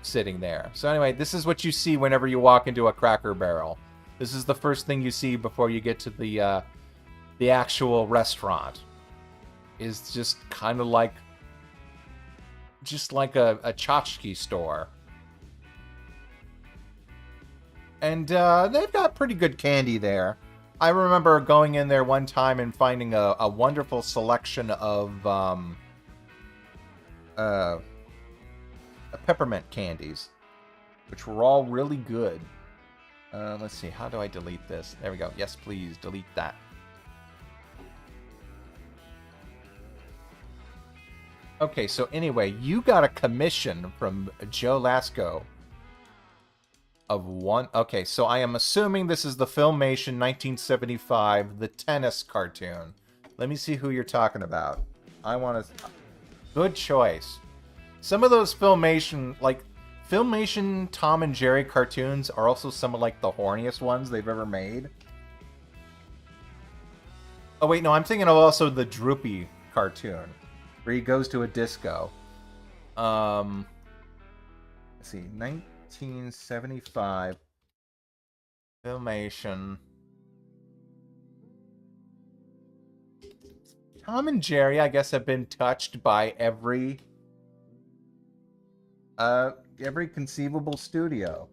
Speaker 1: sitting there. So anyway, this is what you see whenever you walk into a Cracker Barrel. This is the first thing you see before you get to the actual restaurant. Is just kind of like... just like a tchotchke store. And they've got pretty good candy there. I remember going in there one time and finding a wonderful selection of peppermint candies, which were all really good. Let's see, how do I delete this? There we go. Yes, please, delete that. Okay, so anyway, you got a commission from Joe Lasco of one... Okay, so I am assuming this is the Filmation 1975, the tennis cartoon. Let me see who you're talking about. I want to... Good choice. Some of those Filmation Tom and Jerry cartoons are also some of, like, the horniest ones they've ever made. Oh, wait, no, I'm thinking of also the Droopy cartoon, where he goes to a disco. Let's see, 1975 Filmation. Tom and Jerry, I guess, have been touched by every conceivable studio.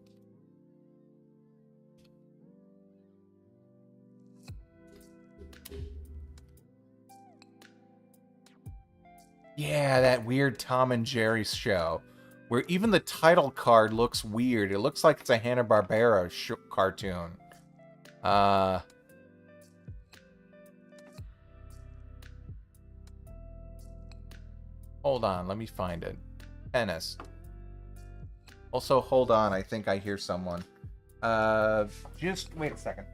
Speaker 1: Yeah, that weird Tom and Jerry show, where even the title card looks weird. It looks like it's a Hanna-Barbera cartoon. Hold on, let me find it. Tennis. Also, hold on, I think I hear someone. Just wait a second.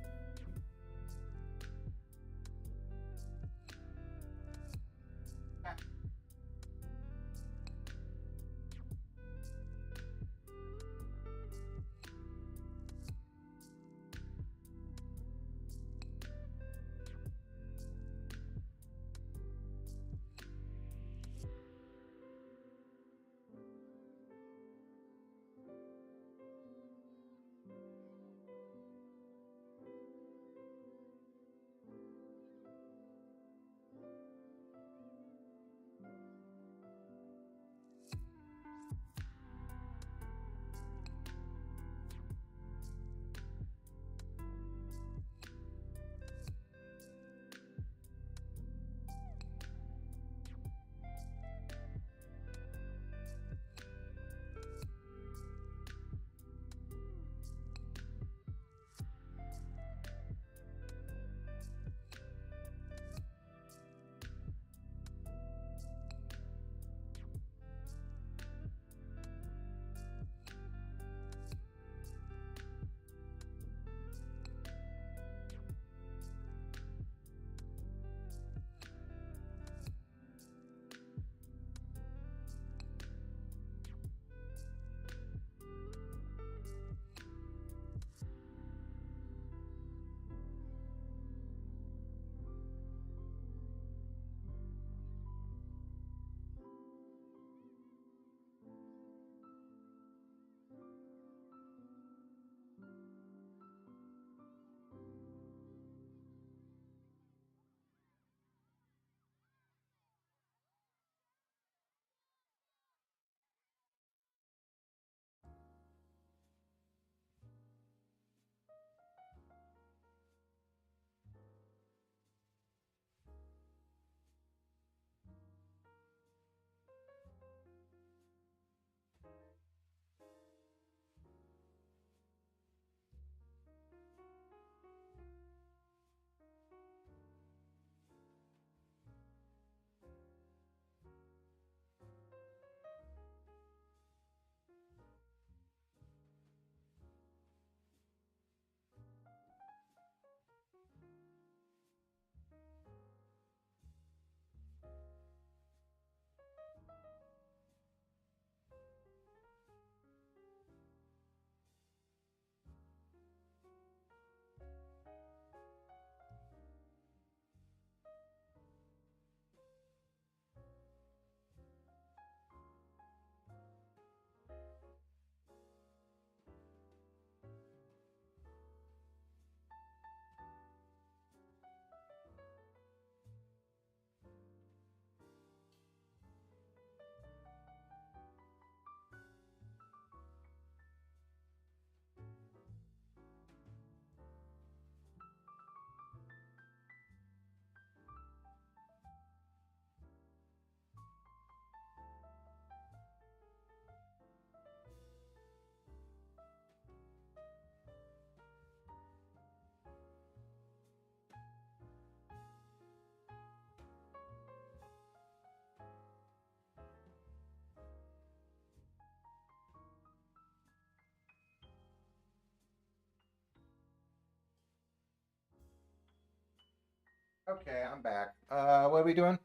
Speaker 1: Okay, I'm back. What are we doing?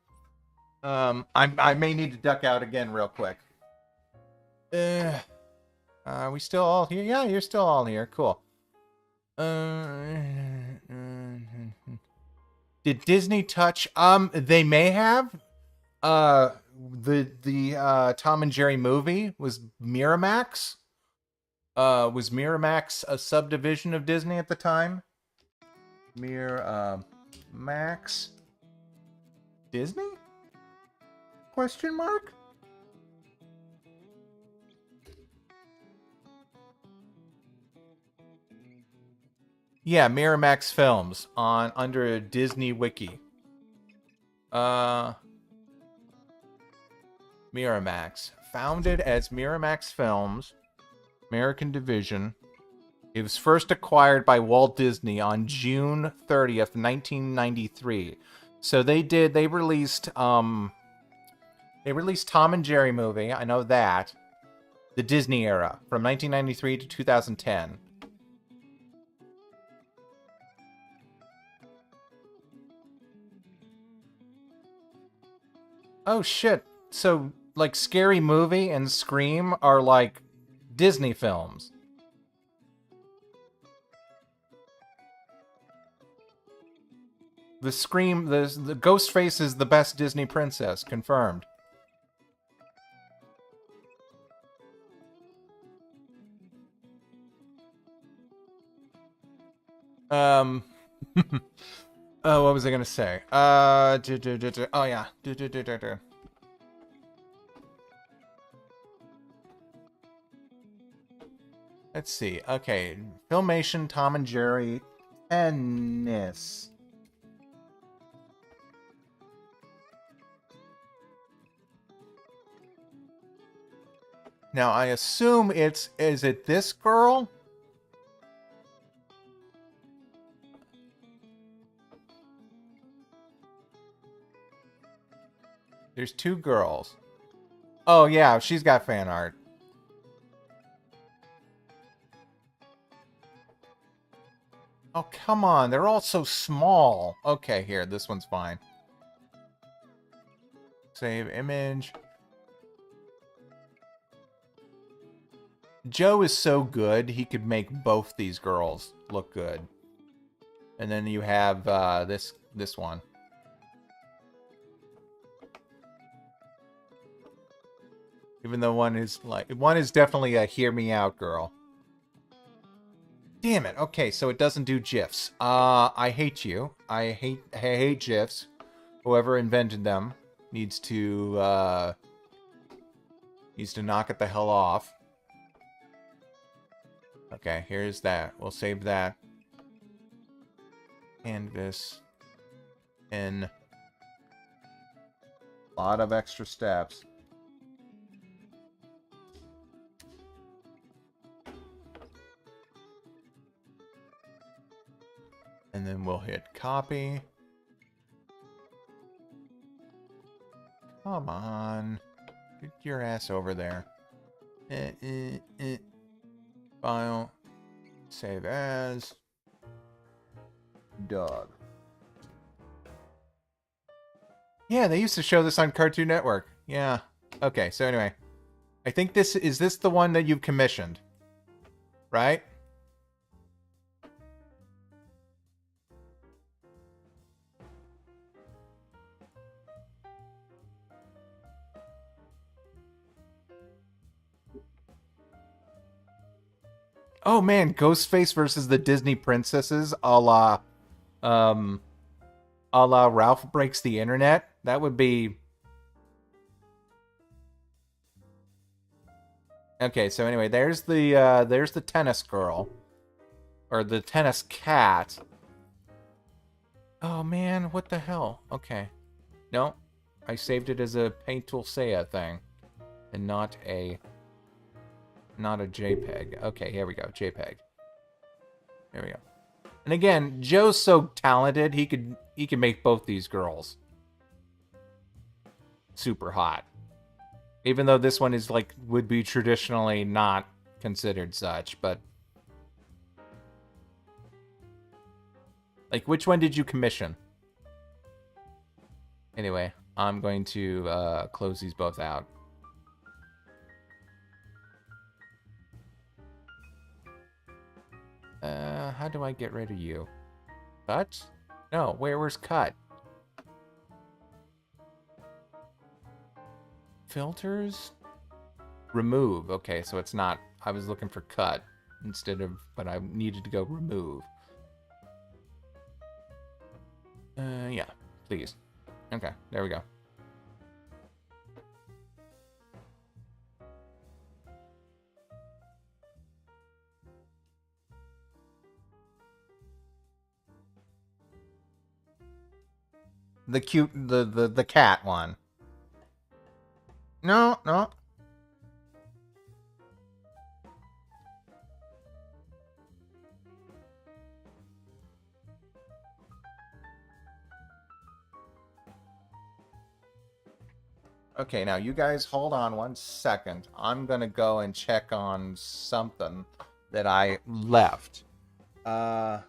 Speaker 1: I may need to duck out again real quick. Are we still all here? Yeah, you're still all here. Cool. Did Disney touch? They may have. The Tom and Jerry movie was Miramax. Was Miramax a subdivision of Disney at the time? Max Disney? Question mark? Yeah, Miramax Films on under a Disney Wiki. Miramax, founded as Miramax Films, American division. It was first acquired by Walt Disney on June 30th, 1993. So they released Tom and Jerry movie, I know that. The Disney era from 1993 to 2010. Oh shit. So like Scary Movie and Scream are like Disney films. The Scream, the Ghostface is the best Disney princess, confirmed. Oh, what was I gonna say? Oh yeah. Let's see. Okay, Filmation, Tom and Jerry, tennis. Now, I assume is it this girl? There's two girls. Oh, yeah, she's got fan art. Oh, come on. They're all so small. Okay, here. This one's fine. Save image. Joe is so good, he could make both these girls look good. And then you have this one. Even though one is definitely a hear me out girl. Damn it. Okay, so it doesn't do GIFs. I hate you. I hate GIFs. Whoever invented them needs to knock it the hell off. Okay, here's that. We'll save that. Canvas. In. A lot of extra steps. And then we'll hit copy. Come on. Get your ass over there. File. Save as. Dog. Yeah, they used to show this on Cartoon Network. Yeah. Okay, so anyway. I think this the one that you've commissioned? Right? Oh man, Ghostface versus the Disney princesses, a la Ralph Breaks the Internet. That would be. Okay, so anyway, there's the tennis girl, or the tennis cat. Oh man, what the hell? Okay, no, I saved it as a Paint Tool Seiya thing, and not a JPEG. Okay, here we go. JPEG. There we go. And again, Joe's so talented, he could make both these girls super hot. Even though this one is like would be traditionally not considered such, but like which one did you commission? Anyway, I'm going to close these both out. How do I get rid of you? Cut? No, where's cut? Filters? Remove. Okay, so it's not... I was looking for cut instead of... But I needed to go remove. Yeah, please. Okay, there we go. The cute, the cat one. No, no. Okay, now you guys hold on 1 second. I'm gonna go and check on something that I left. Yeah.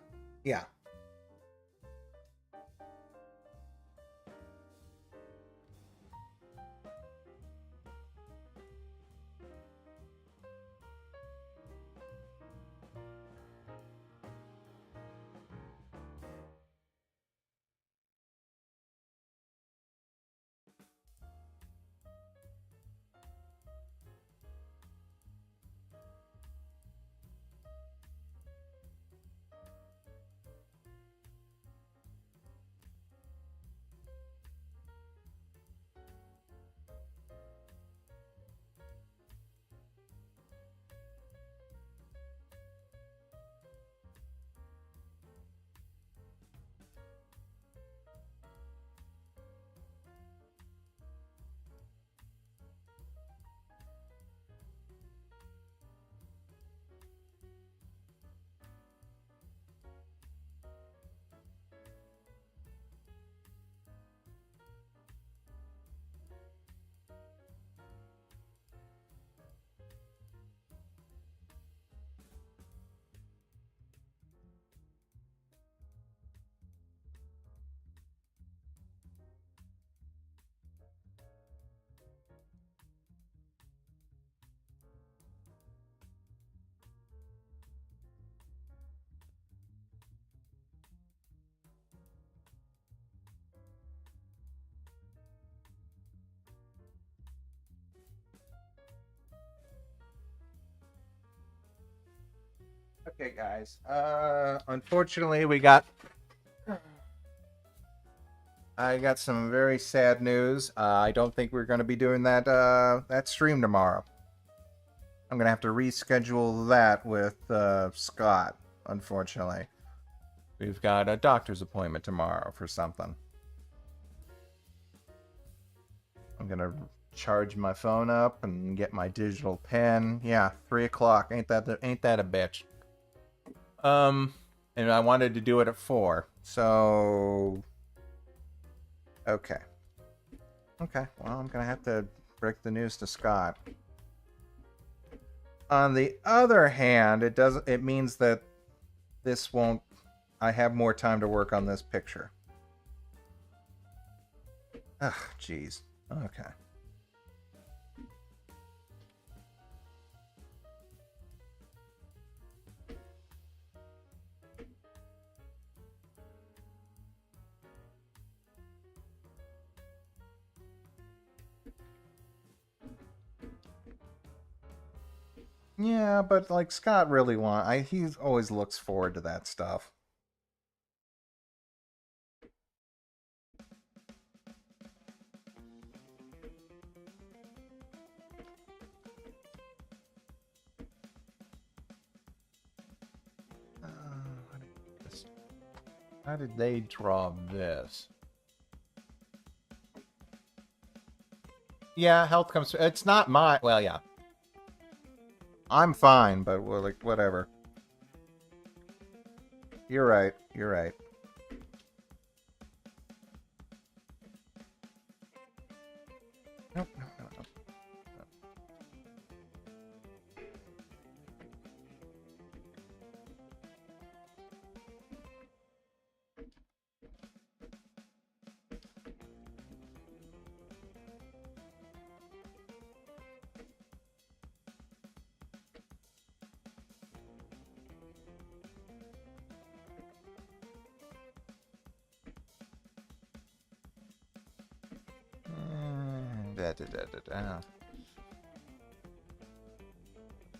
Speaker 1: Okay, guys. Unfortunately, I got some very sad news. I don't think we're going to be doing that stream tomorrow. I'm going to have to reschedule that with Scott, unfortunately. We've got a doctor's appointment tomorrow for something. I'm going to charge my phone up and get my digital pen. Yeah, 3 o'clock. Ain't that a bitch? And I wanted to do it at 4. So, okay. Okay, well, I'm gonna have to break the news to Scott. On the other hand, it means that this won't... I have more time to work on this picture. Ugh, jeez. Okay. Yeah, but like Scott really he always looks forward to that stuff. How did they draw this? Yeah, health comes... It's not my... Well, yeah. I'm fine, but well, like, whatever. You're right. You're right. Nope, no, no, no.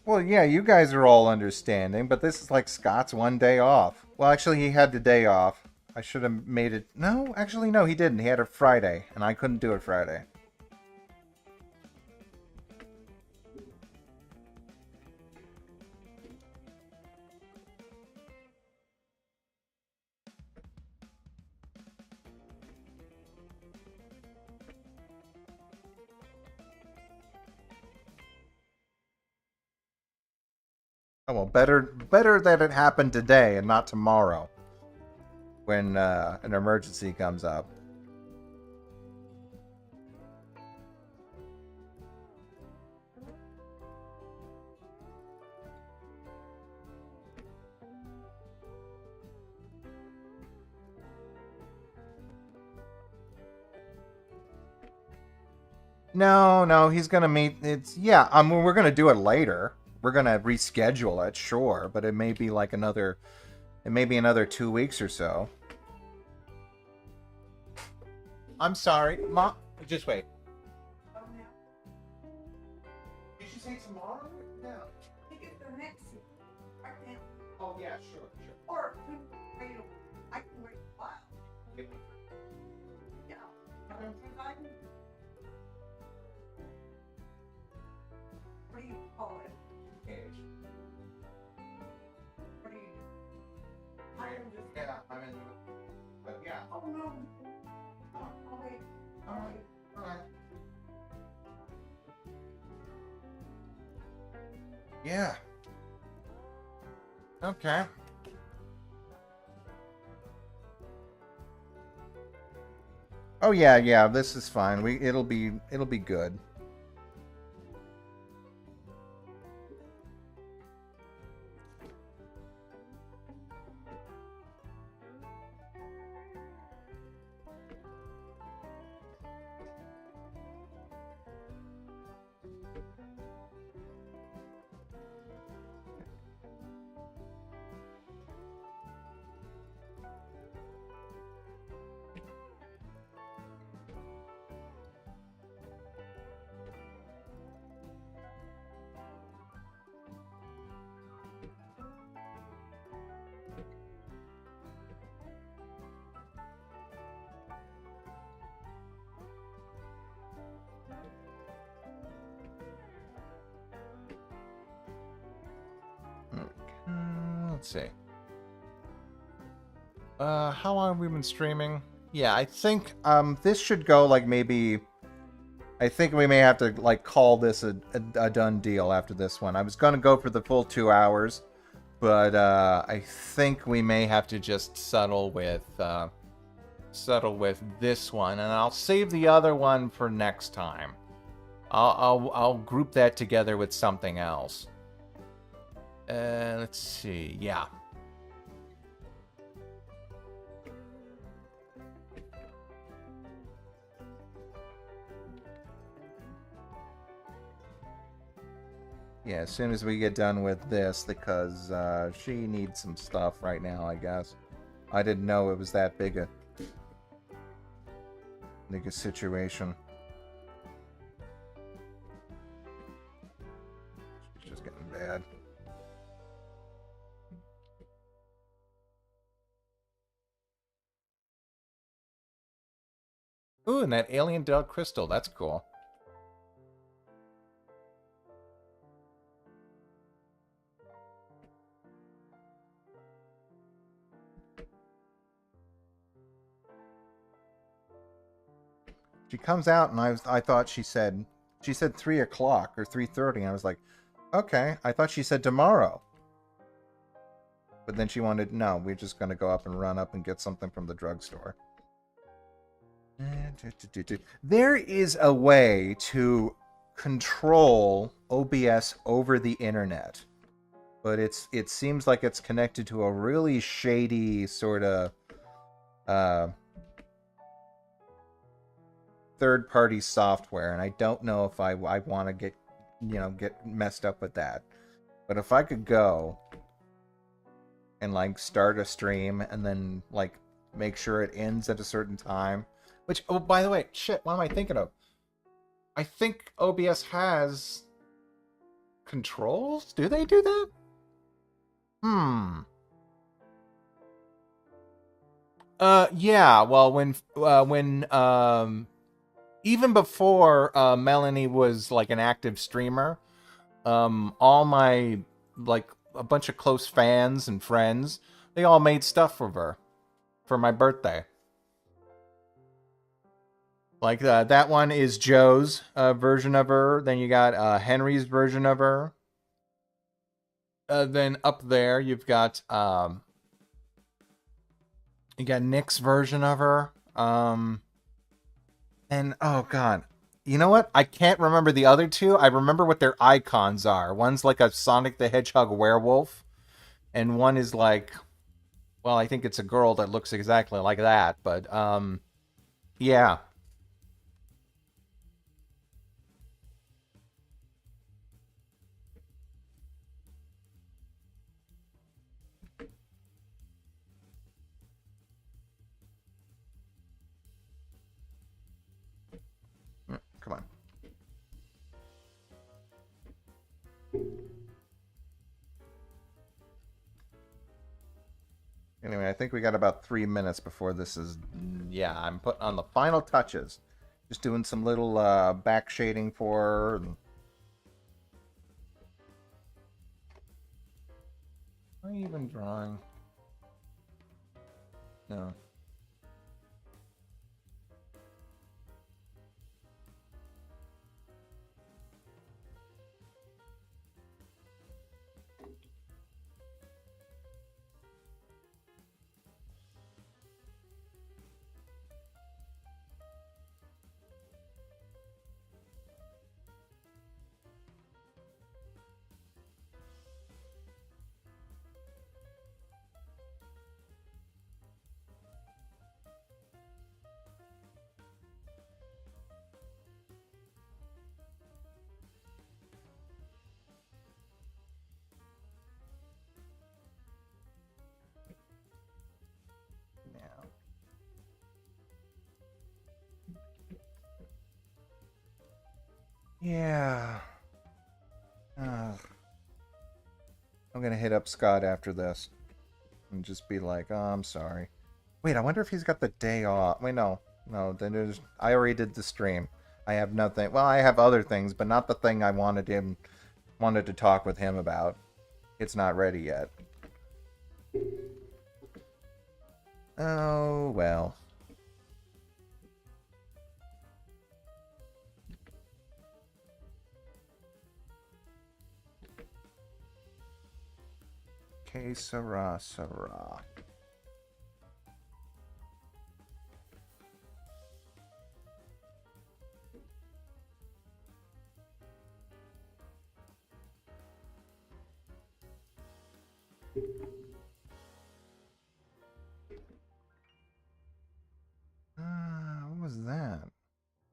Speaker 1: Well, yeah, you guys are all understanding, but this is like Scott's one day off. Well, actually, he had the day off. I should have made it... No, actually, no, he didn't. He had a Friday, and I couldn't do it Friday. Oh, well, better that it happened today and not tomorrow when an emergency comes up. No, he's gonna meet. Yeah. I mean, we're gonna do it later. We're gonna reschedule it, sure, but it may be like another 2 weeks or so. I'm sorry, Mom. Just wait. Did you say tomorrow? No.
Speaker 9: I think it's the next week. Right now.
Speaker 1: Oh yeah, sure.
Speaker 9: Or I can wait a while. Yeah. What do you call it? What do you do? I am just.
Speaker 1: Yeah, I'm in. But yeah.
Speaker 9: Oh no. Oh, wait.
Speaker 1: All right. Yeah. Okay. Oh yeah. This is fine. It'll be good. Let's see. How long have we been streaming? Yeah, I think this should go like maybe. I think we may have to like call this a done deal after this one. I was gonna go for the full 2 hours, but I think we may have to just settle with this one, and I'll save the other one for next time. I'll group that together with something else. Let's see. Yeah. Yeah, as soon as we get done with this, because she needs some stuff right now, I guess. I didn't know it was that big a situation. It's just getting bad. Ooh, and that alien dog crystal, that's cool. She comes out, and I thought she said 3 o'clock or 3:30, and I was like, okay. I thought she said tomorrow. But then she wanted, no, we're just going to go up and run up and get something from the drugstore. There is a way to control OBS over the internet, but it seems like it's connected to a really shady sort of third-party software, and I don't know if I want to get messed up with that. But if I could go and like start a stream and then like make sure it ends at a certain time, which, oh, by the way, shit, what am I thinking of? I think OBS has controls. Do they do that? Yeah. Well, when even before Melony was like an active streamer, all my like a bunch of close fans and friends, they all made stuff for her for my birthday. Like that one is Joe's version of her. Then you got Henry's version of her. Then up there you've got Nick's version of her. And oh god, you know what? I can't remember the other two. I remember what their icons are. One's like a Sonic the Hedgehog werewolf, and one is like, well, I think it's a girl that looks exactly like that. But yeah. Come on. Anyway, I think we got about 3 minutes before this is... Yeah, I'm putting on the final touches. Just doing some little back shading for her. And... Am I even drawing? No. Yeah. I'm gonna hit up Scott after this and just be like, oh, I'm sorry. Wait, I wonder if he's got the day off. Wait, no. No, then there's... I already did the stream. I have nothing. Well, I have other things, but not the thing I wanted to talk with him about. It's not ready yet. Oh, well. Que sera, sera. What was that?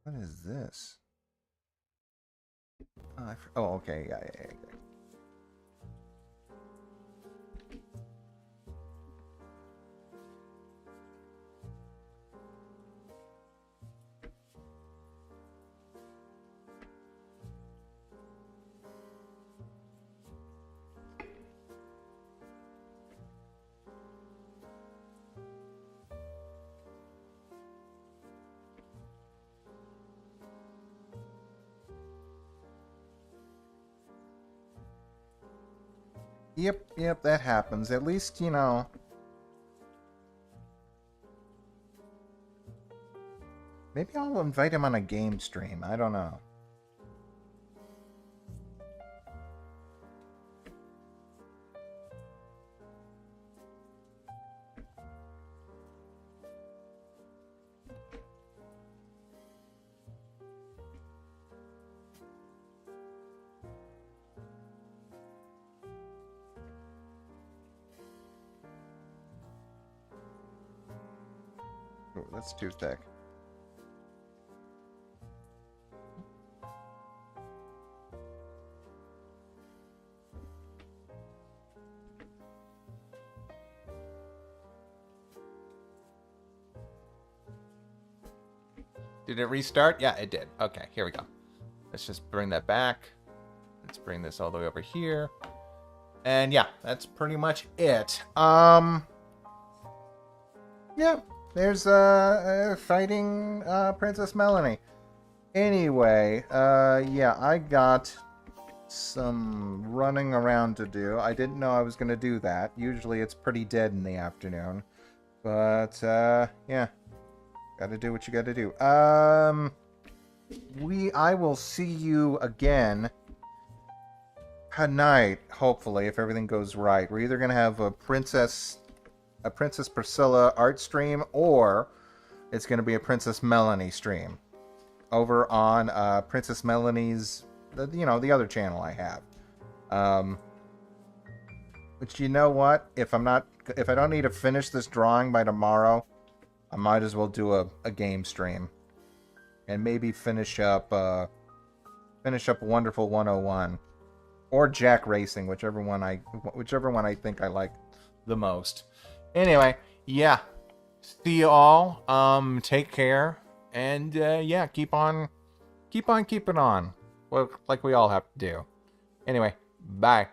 Speaker 1: What is this? Oh, okay, yeah. Yep, that happens. At least, you know... Maybe I'll invite him on a game stream. I don't know. Oh, that's too thick. Did it restart? Yeah, it did. Okay, here we go. Let's just bring that back. Let's bring this all the way over here. And yeah, that's pretty much it. Yeah, there's fighting Princess Melony. Anyway, yeah, I got some running around to do. I didn't know I was going to do that. Usually it's pretty dead in the afternoon. But, yeah. Gotta do what you gotta do. I will see you again tonight, hopefully, if everything goes right. We're either gonna have a Princess Priscilla art stream, or it's gonna be a Princess Melony stream over on Princess Melony's, the other channel I have. But you know what? If I don't need to finish this drawing by tomorrow, I might as well do a game stream, and maybe finish up Wonderful 101 or Jack Racing, whichever one I think I like the most. Anyway, yeah. See you all. Take care, and yeah, keep on keeping on. Well, like we all have to do. Anyway, bye.